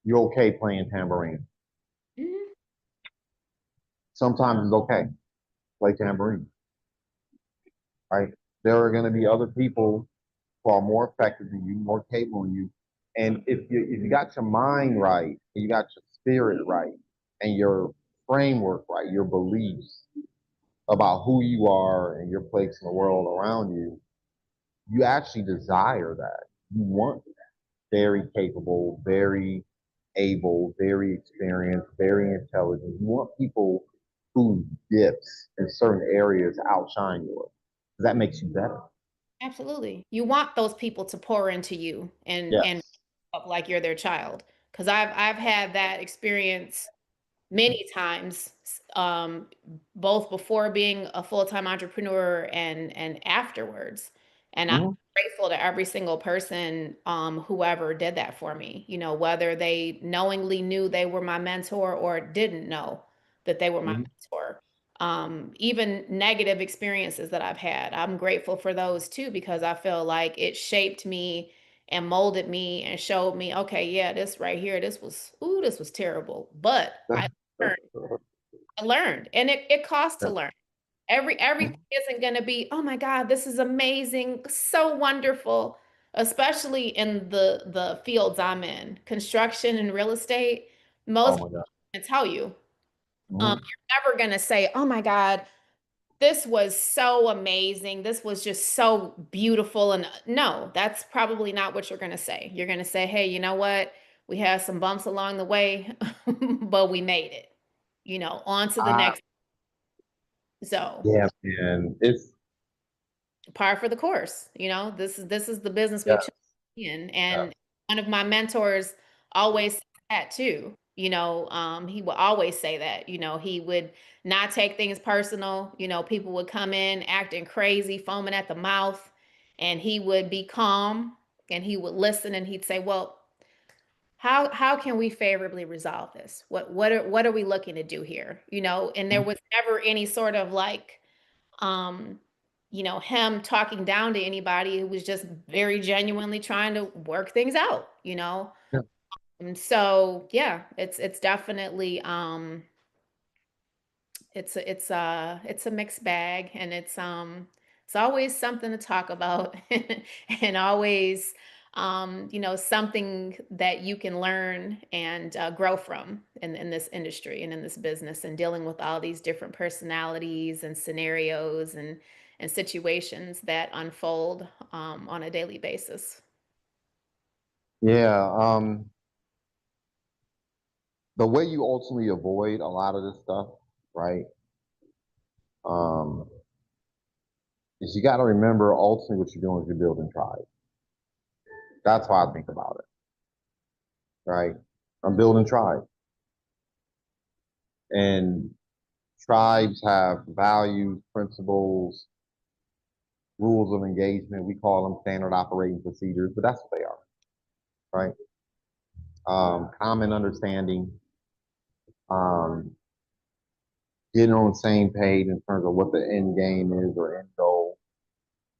Speaker 1: you're okay playing tambourine.
Speaker 2: Mhm.
Speaker 1: Sometimes it's okay to play tambourine, right? There are going to be other people who are more effective than you, more capable than you. And if you got your mind right, and you got your spirit right, and your framework right, your beliefs about who you are and your place in the world around you, you actually desire that. You want very capable, very able, very experienced, very intelligent. You want people whose gifts in certain areas outshine yours. That makes you better.
Speaker 2: Absolutely. You want those people to pour into you and
Speaker 1: Yes.
Speaker 2: up like you're their child. Because I've had that experience many times, both before being a full-time entrepreneur and afterwards. And I'm
Speaker 1: Mhm.
Speaker 2: grateful to every single person, whoever did that for me, whether they knowingly knew they were my mentor or didn't know that they were my
Speaker 1: Mhm.
Speaker 2: mentor. Even negative experiences that I've had, I'm grateful for those too, because I feel like it shaped me and molded me and showed me, okay, yeah, this right here, this was terrible. But learned. I learned, and it costs to
Speaker 1: Yeah.
Speaker 2: learn. Everything isn't going to be, oh my God, this is amazing, so wonderful, especially in the fields I'm in, construction and real estate.
Speaker 1: Oh
Speaker 2: Most
Speaker 1: my God.
Speaker 2: people can tell you,
Speaker 1: Mhm.
Speaker 2: you're never going to say, oh my God, this was so amazing. This was just so beautiful. And no, that's probably not what you're going to say. You're going to say, hey, you know what? We had some bumps along the way, but we made it, on to the
Speaker 1: I,
Speaker 2: next. So
Speaker 1: yeah, man. It's
Speaker 2: par for the course. This is the business we've
Speaker 1: yeah,
Speaker 2: chosen in.
Speaker 1: yeah.
Speaker 2: And one of my mentors always said that too. He would always say that. He would not take things personal. People would come in acting crazy, foaming at the mouth, and he would be calm and he would listen, and he'd say, well, how can we favorably resolve this? What are we looking to do here? And there
Speaker 1: Mhm.
Speaker 2: was never any sort of like, um, him talking down to anybody. Who was just very genuinely trying to work things out.
Speaker 1: Yeah.
Speaker 2: And so yeah, it's definitely, it's a mixed bag, and it's always something to talk about, and always something that you can learn and grow from in this industry and in this business and dealing with all these different personalities and scenarios and situations that unfold on a daily basis.
Speaker 1: Yeah. The way you ultimately avoid a lot of this stuff, right? Um, is you got to remember ultimately what you're doing is you're building tribe. That's how I think about it, right? I'm building tribe, and tribes have values, principles, rules of engagement. We call them standard operating procedures, but that's what they are, right? Common understanding, um, getting on the same page in terms of what the end game is or end goal,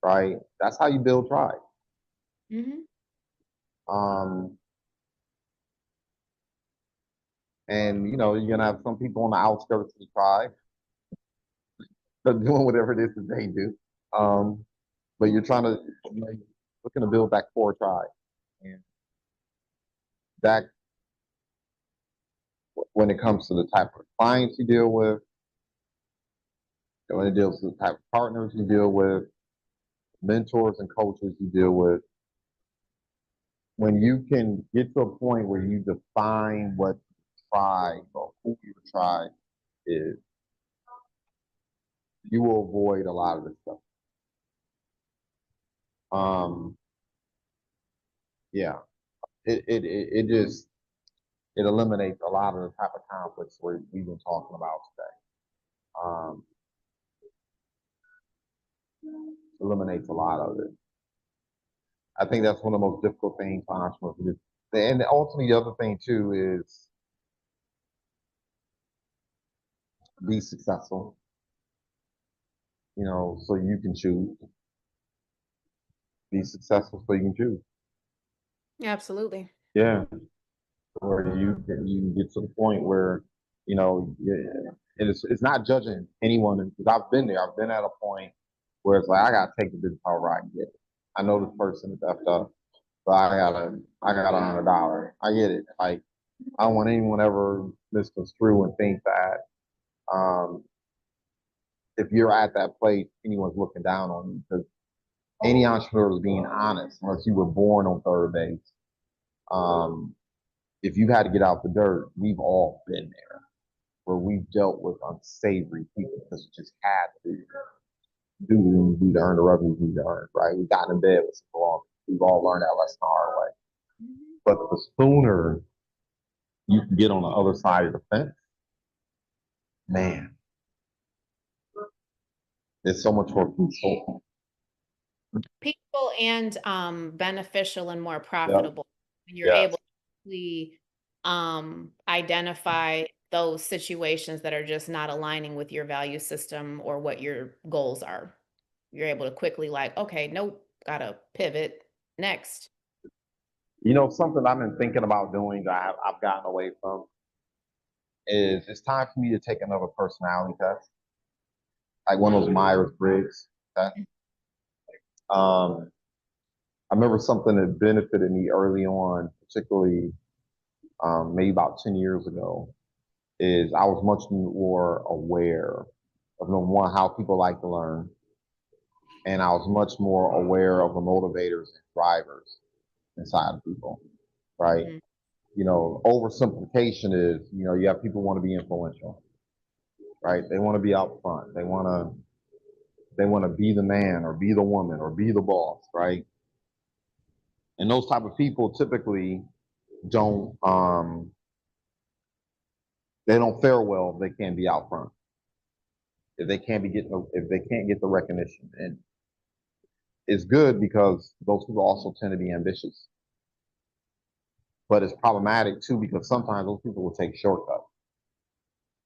Speaker 1: right? That's how you build tribe.
Speaker 2: Hmm.
Speaker 1: Um, and you're gonna have some people on the outskirts of the tribe that doing whatever it is that they do. Um, but you're trying to looking to build that core tribe, and that when it comes to the type of clients you deal with, when it deals with the type of partners you deal with, mentors and coaches you deal with, when you can get to a point where you define what tribe or who your tribe is, you will avoid a lot of this stuff. Um, yeah, it just it eliminates a lot of the type of conflicts we've been talking about today. Um, eliminates a lot of it. I think that's one of the most difficult things for entrepreneurs to do. And ultimately, the other thing too is be successful. So you can choose. Be successful so you can choose.
Speaker 2: Absolutely.
Speaker 1: Yeah, where you can get to the point where yeah, it's not judging anyone because I've been there. I've been at a point where it's like I gotta take the business however I can get it. I know this person is effed up, but I got $100. I get it. Like I don't want anyone ever misconstrue and think that um, if you're at that place, anyone's looking down on you because any entrepreneur is being honest, unless you were born on third base. Um, if you had to get out the dirt, we've all been there where we've dealt with unsavory people because we just had to do what we need to earn the revenue we need to earn, right? We got in bed with some wrong. We've all learned that lesson the hard way.
Speaker 2: Mhm.
Speaker 1: But the sooner you can get on the other side of the fence, man, it's so much more peaceful.
Speaker 2: Peaceful and beneficial and more
Speaker 1: Yeah.
Speaker 2: profitable when you're
Speaker 1: Yeah.
Speaker 2: able to really, identify those situations that are just not aligning with your value system or what your goals are. You're able to quickly like, okay, nope, gotta pivot next.
Speaker 1: Something I've been thinking about doing that I've gotten away from is it's time for me to take another personality test, like one of those Myers Briggs tests. Um, I remember something that benefited me early on, particularly maybe about 10 years ago, is I was much more aware of number one, how people like to learn, and I was much more aware of the motivators and drivers inside of people, right?
Speaker 2: Mhm.
Speaker 1: Oversimplification is, you have people who want to be influential, right? They want to be out front. They want to be the man or be the woman or be the boss, right? And those type of people typically don't they don't fare well if they can't be out front. If they can't get the recognition. And it's good because those people also tend to be ambitious. But it's problematic too because sometimes those people will take shortcuts.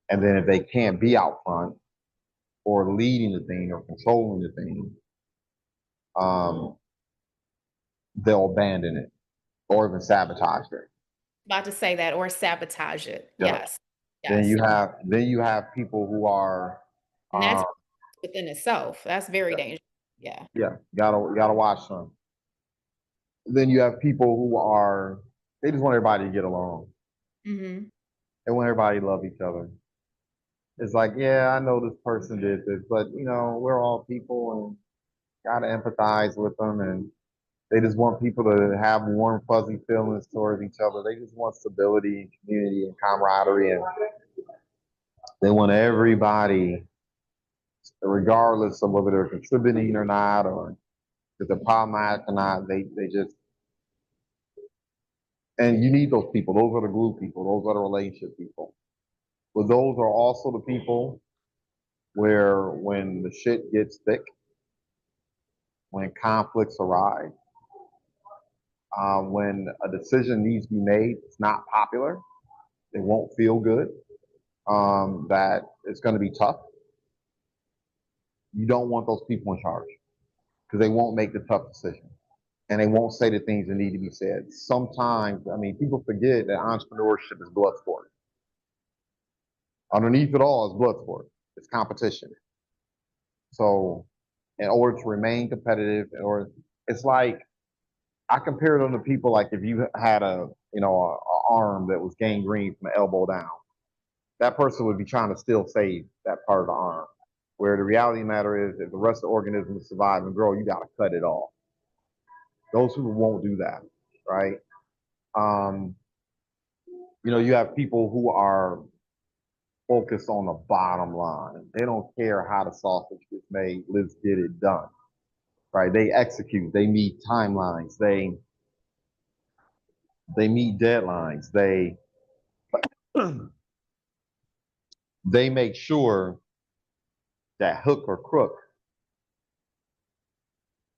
Speaker 1: And then if they can't be out front or leading the thing or controlling the thing, um, they'll abandon it or even sabotage it.
Speaker 2: About to say that or sabotage it.
Speaker 1: Yeah.
Speaker 2: Yes.
Speaker 1: Then
Speaker 2: Yes.
Speaker 1: you have people who are
Speaker 2: And that's
Speaker 1: um,
Speaker 2: within itself. That's very dangerous. Yeah.
Speaker 1: yeah, gotta watch them. Then you have people who are, they just want everybody to get along.
Speaker 2: Mm-hmm.
Speaker 1: They want everybody to love each other. It's like, yeah, I know this person did this, but you know, we're all people and gotta empathize with them. And they just want people to have warm, fuzzy feelings towards each other. They just want stability and community and camaraderie. And they want everybody, regardless of whether they're contributing or not, or if they're problematic or not, they just, and you need those people. Those are the glue people. Those are the relationship people. But those are also the people where when the shit gets thick, when conflicts arise, when a decision needs to be made, it's not popular, it won't feel good, that it's going to be tough. You don't want those people in charge because they won't make the tough decision and they won't say the things that need to be said. Sometimes, I mean, people forget that entrepreneurship is blood sport. Underneath it all is blood sport. It's competition. So, in order to remain competitive, or it's like I compare them to people like if you had a arm that was gangrene from the elbow down, that person would be trying to still save that part of the arm. Where the reality of the matter is, if the rest of the organism to survive and grow, you got to cut it off. Those people won't do that, right? Um, you have people who are focused on the bottom line. They don't care how the sausage gets made. Let's get it done, right? They execute. They meet timelines. They meet deadlines. They make sure that hook or crook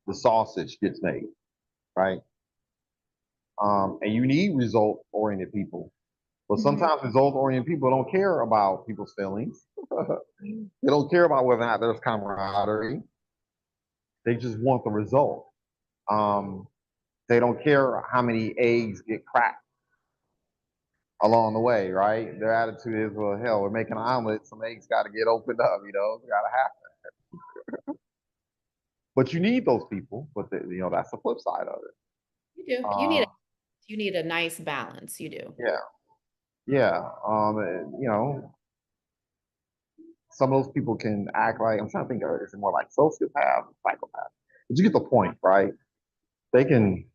Speaker 1: the sausage gets made, right? And you need result oriented people. But
Speaker 2: Mm-hmm.
Speaker 1: sometimes result oriented people don't care about people's feelings. They don't care about whether or not there's camaraderie. They just want the result. Um, they don't care how many eggs get cracked along the way, right? Their attitude is, well, hell, we're making an omelet. Some eggs got to get opened up, it's got to happen. But you need those people. But that's the flip side of it.
Speaker 2: You do.
Speaker 1: Uh,
Speaker 2: You need a nice balance. You do.
Speaker 1: yeah, yeah. Some of those people can act like, I'm trying to think of it, is it more like sociopath, psychopath? But you get the point, right? They can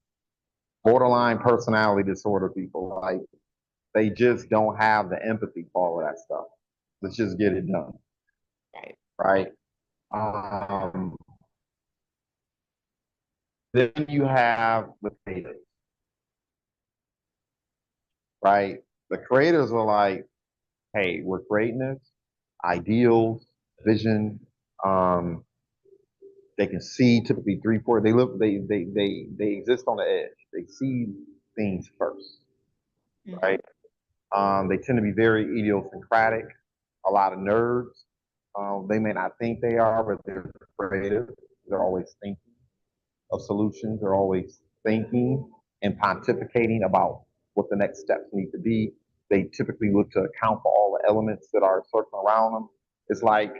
Speaker 1: borderline personality disorder people, like they just don't have the empathy for all of that stuff. Let's just get it done,
Speaker 2: Right.
Speaker 1: right? Um, then you have the creators, right? The creators are like, hey, we're creating this, ideals, vision. Um, they can see typically 3, 4. They live. They exist on the edge. They see things first,
Speaker 2: Mm-hmm.
Speaker 1: right? They tend to be very idiosyncratic. A lot of nerds. They may not think they are, but they're creative. They're always thinking of solutions. They're always thinking and pontificating about what the next steps need to be. They typically look to account for all the elements that are circling around them. It's like,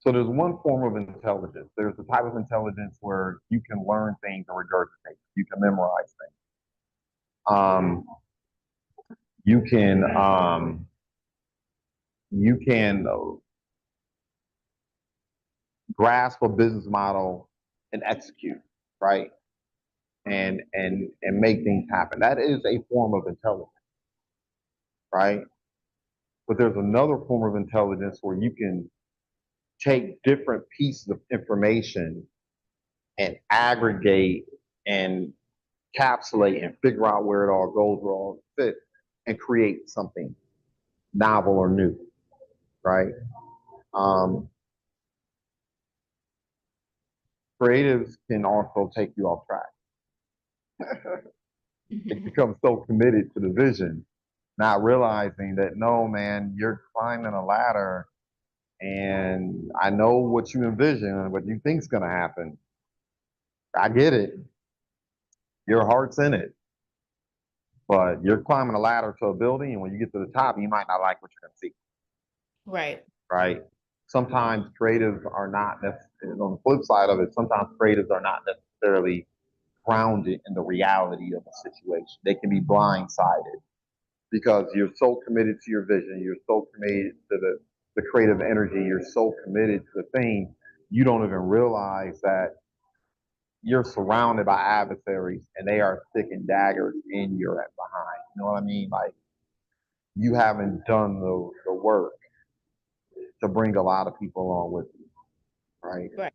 Speaker 1: so there's one form of intelligence. There's the type of intelligence where you can learn things and regurgitate. You can memorize things. Um, you can grasp a business model and execute, right? And make things happen. That is a form of intelligence, right? But there's another form of intelligence where you can take different pieces of information and aggregate and encapsulate and figure out where it all goes, where it all fits, and create something novel or new, right? Um, Creatives can also take you off track. It becomes so committed to the vision, not realizing that no, man, you're climbing a ladder, and I know what you envision, what you think's gonna happen. I get it. Your heart's in it, but you're climbing a ladder to a building, and when you get to the top, you might not like what you're gonna see,
Speaker 2: Right.
Speaker 1: right? sometimes creatives are not necessarily, on the flip side of it, sometimes creatives are not necessarily grounded in the reality of a situation. They can be blindsided because you're so committed to your vision, you're so committed to the creative energy, you're so committed to the thing, you don't even realize that you're surrounded by adversaries and they are sticking daggers in your behind. You know what I mean? Like you haven't done the work to bring a lot of people along with you, right?
Speaker 2: Right.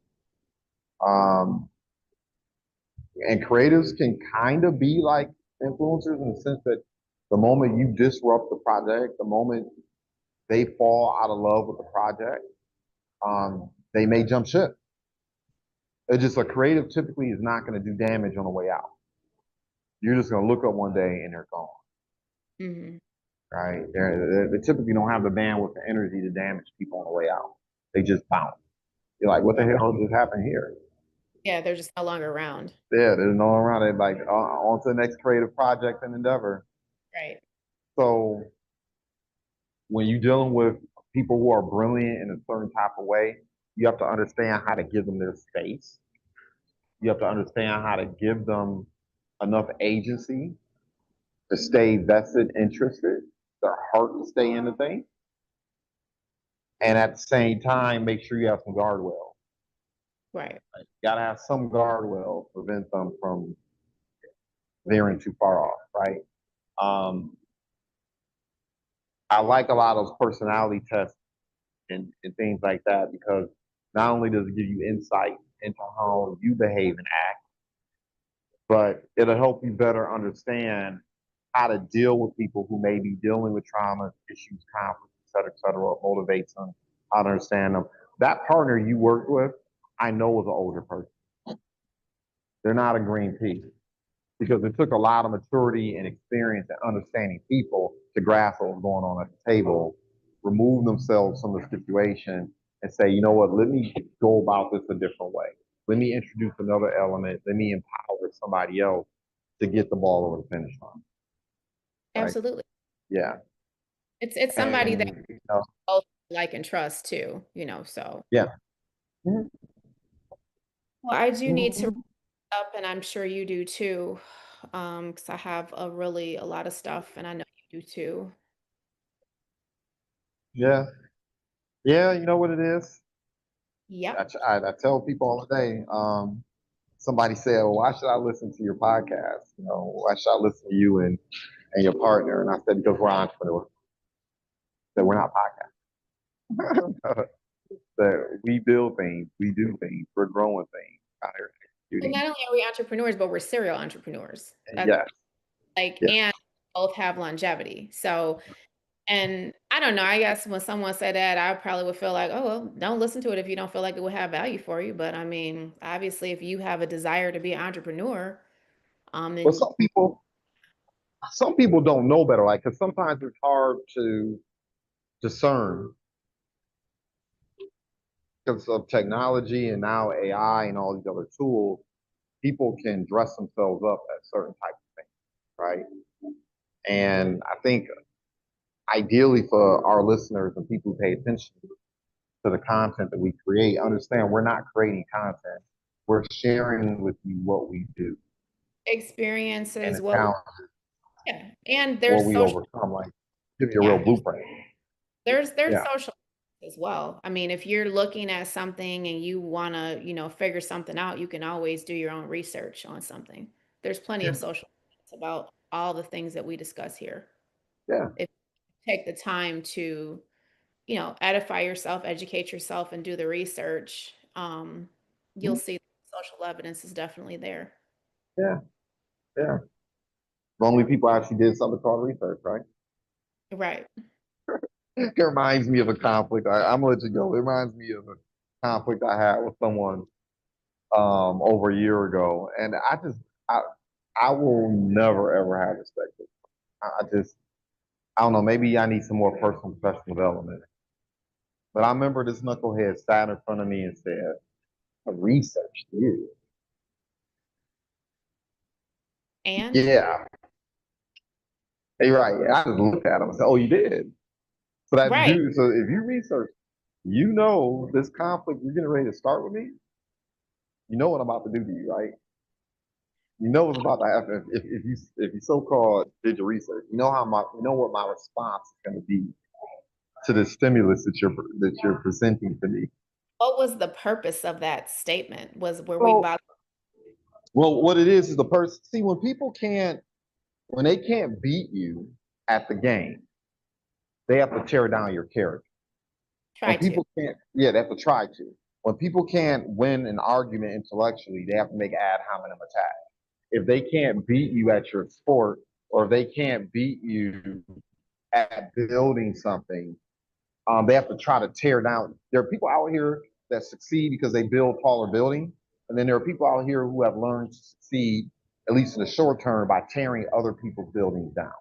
Speaker 1: Um, and creatives can kind of be like influencers in the sense that the moment you disrupt the project, the moment they fall out of love with the project, they may jump ship. It's just a creative typically is not going to do damage on the way out. You're just going to look up one day and they're gone,
Speaker 2: Hmm.
Speaker 1: right? They typically don't have the bandwidth and energy to damage people on the way out. They just bounce. You're like, what the hell just happened here?
Speaker 2: Yeah, they're just no longer around.
Speaker 1: Yeah, there's no around it. Like on to the next creative project and endeavor.
Speaker 2: Right.
Speaker 1: So when you're dealing with people who are brilliant in a certain type of way, you have to understand how to give them their space. You have to understand how to give them enough agency to stay vested, interested, their heart to stay in the thing, and at the same time, make sure you have some guardrails.
Speaker 2: Right.
Speaker 1: You gotta have some guardrails to prevent them from veering too far off, right? Um, I like a lot of those personality tests and things like that because not only does it give you insight into how you behave and act, but it'll help you better understand how to deal with people who may be dealing with trauma, issues, conflicts, et cetera, what motivates them, how to understand them. That partner you worked with, I know is an older person. They're not a green pea because it took a lot of maturity and experience and understanding people to grasp what was going on at the table, remove themselves from the situation, and say, you know what, let me go about this a different way. Let me introduce another element. Let me empower somebody else to get the ball over the finish line. Right?
Speaker 2: Absolutely.
Speaker 1: Yeah.
Speaker 2: It's somebody that
Speaker 1: And
Speaker 2: both like and trust too, so.
Speaker 1: yeah. Mhm.
Speaker 2: Well, I do need to
Speaker 1: Mhm.
Speaker 2: wrap up, and I'm sure you do too, because I have a lot of stuff, and I know you do too.
Speaker 1: Yeah. Yeah. You know what it is?
Speaker 2: Yep.
Speaker 1: I tell people all the day. Somebody said, well, why should I listen to your podcast? Why should I listen to you and your partner? And I said, because we're entrepreneurs. That we're not podcasts. That we build things, we do things, we're growing things out here
Speaker 2: Well,
Speaker 1: executing.
Speaker 2: not only are we entrepreneurs, but we're serial entrepreneurs.
Speaker 1: And
Speaker 2: That's
Speaker 1: yes, yes.
Speaker 2: and both have longevity. So, and I don't know, I guess when someone said that, I probably would feel like, oh, well, don't listen to it if you don't feel like it would have value for you. But I mean, obviously, if you have a desire to be an entrepreneur,
Speaker 1: But
Speaker 2: then
Speaker 1: some people don't know better, like because sometimes it's hard to discern because of technology and now AI and all these other tools. People can dress themselves up as certain types of things, right? And I think ideally for our listeners and people who pay attention to the content that we create, understand we're not creating content. We're sharing with you what we do and
Speaker 2: experiences,
Speaker 1: the
Speaker 2: what we,
Speaker 1: challenges,
Speaker 2: yeah, and
Speaker 1: what
Speaker 2: there's
Speaker 1: we
Speaker 2: social,
Speaker 1: overcome. Like, give you a real
Speaker 2: yeah,
Speaker 1: blueprint.
Speaker 2: there's
Speaker 1: Yeah.
Speaker 2: social as well. I mean, if you're looking at something and you want to, figure something out, you can always do your own research on something. There's plenty of
Speaker 1: Yeah.
Speaker 2: social about all the things that we discuss here.
Speaker 1: Yeah.
Speaker 2: If you take the time to, edify yourself, educate yourself, and do the research, you'll
Speaker 1: Mhm.
Speaker 2: see social evidence is definitely there.
Speaker 1: Yeah. Yeah. If only people actually did something called research, right?
Speaker 2: Right.
Speaker 1: It reminds me of a conflict. I'm gonna let you go. It reminds me of a conflict I had with someone over a year ago, and I I will never ever have respect for it. I don't know. Maybe I need some more personal professional development. But I remember this knucklehead sat in front of me and said, "I researched you."
Speaker 2: And
Speaker 1: Yeah, hey, right. I just looked at him and said, "Oh, you did." So that
Speaker 2: right.
Speaker 1: dude. So if you research, you know this conflict you're getting ready to start with me. You know what I'm about to do to you, right? You know what's about to happen if you so-called did your research. You know what my response is going to be to the stimulus that you're presenting to me.
Speaker 2: What was the purpose of that statement? Were we
Speaker 1: Well,
Speaker 2: about
Speaker 1: well, what it is the person. See, when they can't beat you at the game, they have to tear down your character.
Speaker 2: to
Speaker 1: When
Speaker 2: try to?
Speaker 1: people can't, yeah, they have to try to. When people can't win an argument intellectually, they have to make ad hominem attack. If they can't beat you at your sport, or if they can't beat you at building something, they have to try to tear down. There are people out here that succeed because they build taller buildings, and then there are people out here who have learned to succeed, at least in the short term, by tearing other people's buildings down.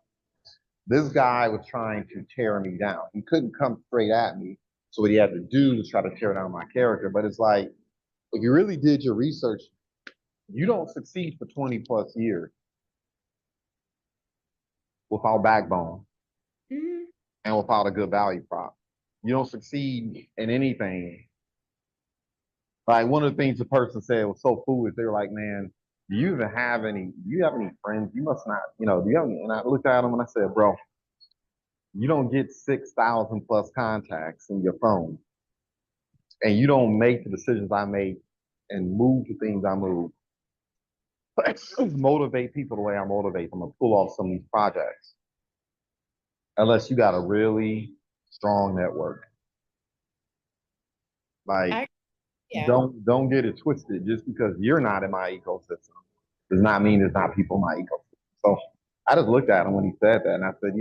Speaker 1: This guy was trying to tear me down. He couldn't come straight at me, so what he had to do was try to tear down my character. But it's like, if you really did your research, you don't succeed for 20 plus years without backbone
Speaker 2: Mhm.
Speaker 1: and without a good value prop. You don't succeed in anything. Like, one of the things the person said was so foolish. They were like, "Man, do you have any friends? You must not, do you have any?" And I looked at him and I said, "Bro, you don't get 6,000 plus contacts in your phone, and you don't make the decisions I make and move the things I move, motivate people the way I motivate them to pull off some of these projects, unless you got a really strong network. Like,
Speaker 2: I Yeah.
Speaker 1: don't get it twisted. Just because you're not in my ecosystem does not mean there's not people in my ecosystem." So I just looked at him when he said that, and I said,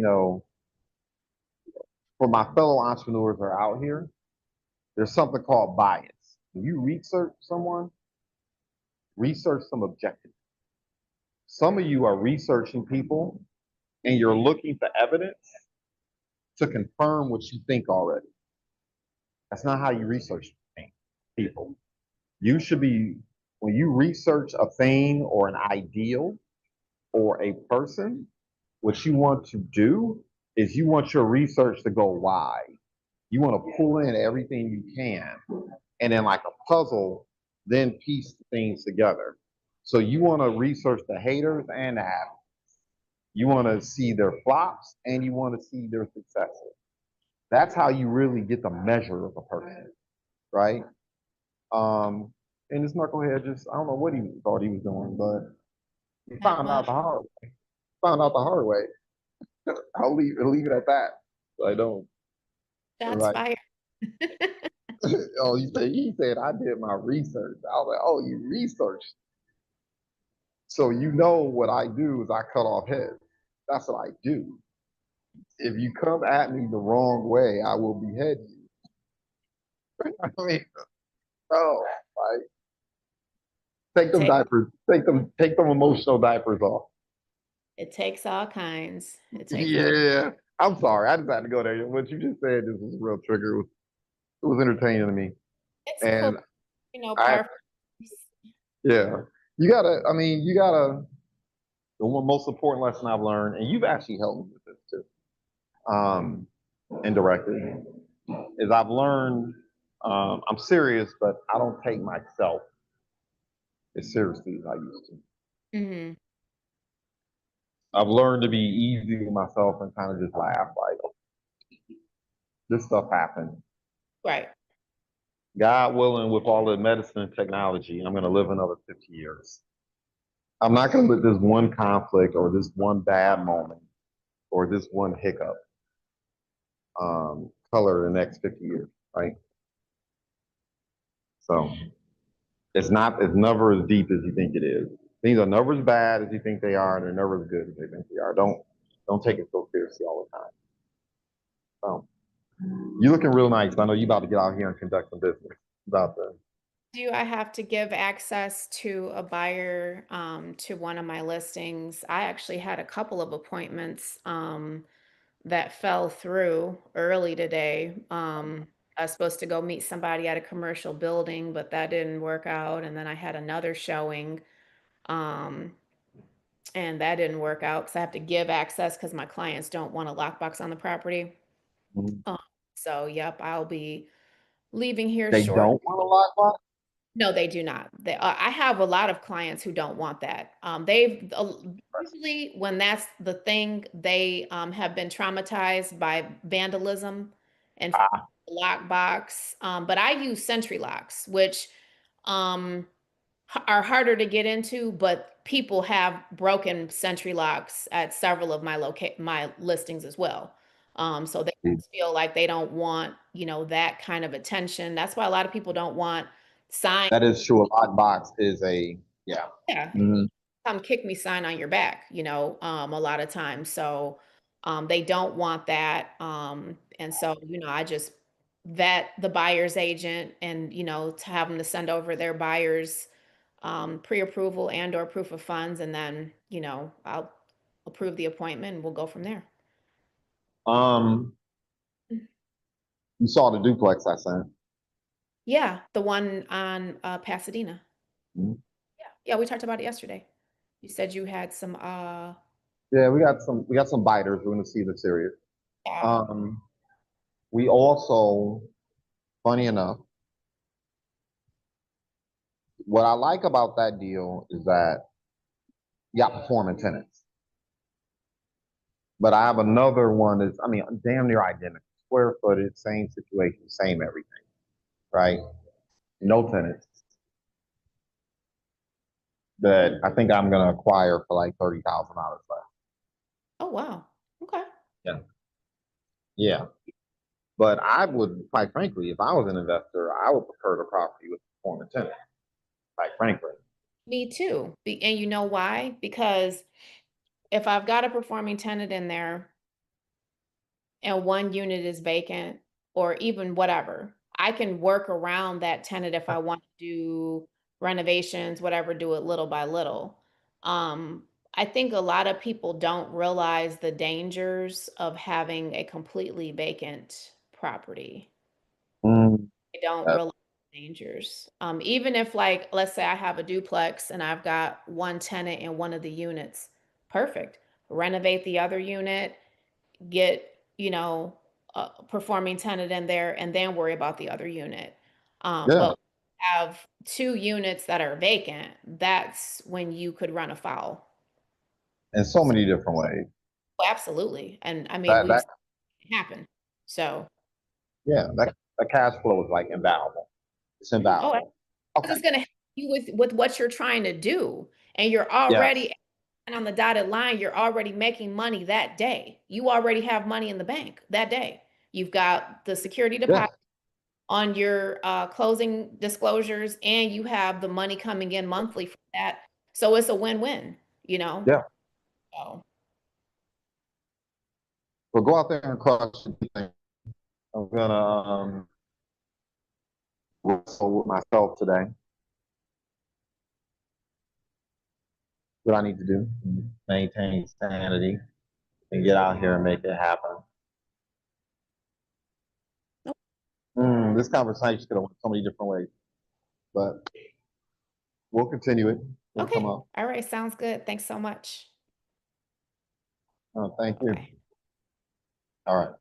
Speaker 1: for my fellow entrepreneurs that are out here, there's something called bias. When you research some objectively. Some of you are researching people and you're looking for evidence to confirm what you think already. That's not how you research people. You should be, when you research a thing or an ideal or a person, what you want to do is you want your research to go wide. You want to pull in everything you can, and then, like a puzzle, then piece things together. So you want to research the haters and the haters. You want to see their flops and you want to see their successes. That's how you really get the measure of a person, right? Um, and this knucklehead just, I don't know what he thought he was doing, but he
Speaker 2: Not
Speaker 1: found out
Speaker 2: much.
Speaker 1: the hard way. Found out the hard way. I'll leave it at that. I don't,
Speaker 2: Shots
Speaker 1: right.
Speaker 2: fired.
Speaker 1: Oh, he said I did my research. I was like, oh, you researched. So you know what I do is I cut off heads. That's what I do. If you come at me the wrong way, I will behead you. I mean, oh, like, take them
Speaker 2: Take
Speaker 1: diapers, take them emotional diapers off.
Speaker 2: It takes all kinds. It takes all
Speaker 1: Yeah, I'm sorry, I just had to go there. What you just said just was a real trigger. It was entertaining to me,
Speaker 2: It's cool,
Speaker 1: and I,
Speaker 2: paraphrase.
Speaker 1: yeah, you gotta. The one most important lesson I've learned, and you've actually helped me with this too, indirectly, is I've learned. I'm serious, but I don't take myself as seriously as I used to.
Speaker 2: Mhm.
Speaker 1: I've learned to be easy with myself and kind of just laugh, like, this stuff happened.
Speaker 2: Right.
Speaker 1: God willing, with all the medicine and technology, I'm going to live another 50 years. I'm not going to let this one conflict or this one bad moment or this one hiccup color the next 50 years, right? So it's never as deep as you think it is. Things are never as bad as you think they are, and they're never as good as they think they are. Don't take it so seriously all the time. So you're looking real nice. I know you about to get out here and conduct some business. About to.
Speaker 2: Do I have to give access to a buyer to one of my listings? I actually had a couple of appointments that fell through early today. I was supposed to go meet somebody at a commercial building, but that didn't work out. And then I had another showing, um, and that didn't work out because I have to give access because my clients don't want a lockbox on the property.
Speaker 1: Mhm.
Speaker 2: Um, so, yep, I'll be leaving here
Speaker 1: They
Speaker 2: short.
Speaker 1: don't want a lockbox?
Speaker 2: No, they do not. I have a lot of clients who don't want that. They've usually when that's the thing, they have been traumatized by vandalism and
Speaker 1: Ah,
Speaker 2: lockbox. But I use Sentry locks, which um, are harder to get into, but people have broken Sentry locks at several of my listings as well. So they
Speaker 1: see,
Speaker 2: just feel like they don't want, that kind of attention. That's why a lot of people don't want signs.
Speaker 1: that is true. A lockbox is a, yeah.
Speaker 2: Yeah,
Speaker 1: Mhm.
Speaker 2: come kick me sign on your back, a lot of times. So they don't want that. And so, I just vet the buyer's agent and, to have them to send over their buyer's pre-approval and or proof of funds. And then, I'll approve the appointment and we'll go from there.
Speaker 1: Um, you saw the duplex I sent.
Speaker 2: Yeah, the one on Pasadena.
Speaker 1: Mhm.
Speaker 2: Yeah. Yeah, we talked about it yesterday. You said you had some
Speaker 1: Yeah, we got some biters. We're gonna see the series.
Speaker 2: yeah.
Speaker 1: Um, we also, funny enough, what I like about that deal is that you got performing tenants. But I have another one that's, I mean, damn near identical. Square footage, same situation, same everything, right? No tenants that I think I'm gonna acquire for like $30,000 less.
Speaker 2: Oh wow. Okay.
Speaker 1: Yeah. Yeah. But I would, quite frankly, if I was an investor, I would prefer the property with performing tenant, quite frankly.
Speaker 2: Me too. And you know why? Because if I've got a performing tenant in there and one unit is vacant or even whatever, I can work around that tenant if I want to do renovations, whatever, do it little by little. I think a lot of people don't realize the dangers of having a completely vacant property.
Speaker 1: Mm,
Speaker 2: I don't
Speaker 1: that-
Speaker 2: realize the dangers. Even if like, let's say I have a duplex and I've got one tenant in one of the units, perfect. Renovate the other unit, get, a performing tenant in there, and then worry about the other unit.
Speaker 1: yeah.
Speaker 2: But have two units that are vacant, that's when you could run afoul.
Speaker 1: In so
Speaker 2: So,
Speaker 1: many different ways.
Speaker 2: absolutely. And I mean,
Speaker 1: That
Speaker 2: we've
Speaker 1: that
Speaker 2: seen it happen. So,
Speaker 1: yeah, that cash flow is like invaluable. It's
Speaker 2: oh,
Speaker 1: invaluable. Okay.
Speaker 2: it's going to help you with what you're trying to do, and you're
Speaker 1: Yes.
Speaker 2: already and on the dotted line, you're already making money that day. You already have money in the bank that day. You've got the security
Speaker 1: Yes.
Speaker 2: deposit on your closing disclosures, and you have the money coming in monthly for that. So it's a win-win, you know?
Speaker 1: Yeah.
Speaker 2: So,
Speaker 1: Well, go out there and crush it. I'm gonna wrestle with myself today. What I need to do, maintain sanity, and get out here and make it happen. This conversation could have went so many different ways, but we'll continue it. We'll come
Speaker 2: okay.
Speaker 1: up.
Speaker 2: All right. Sounds good. Thanks so much.
Speaker 1: Thank you.
Speaker 2: Bye-bye.
Speaker 1: All right.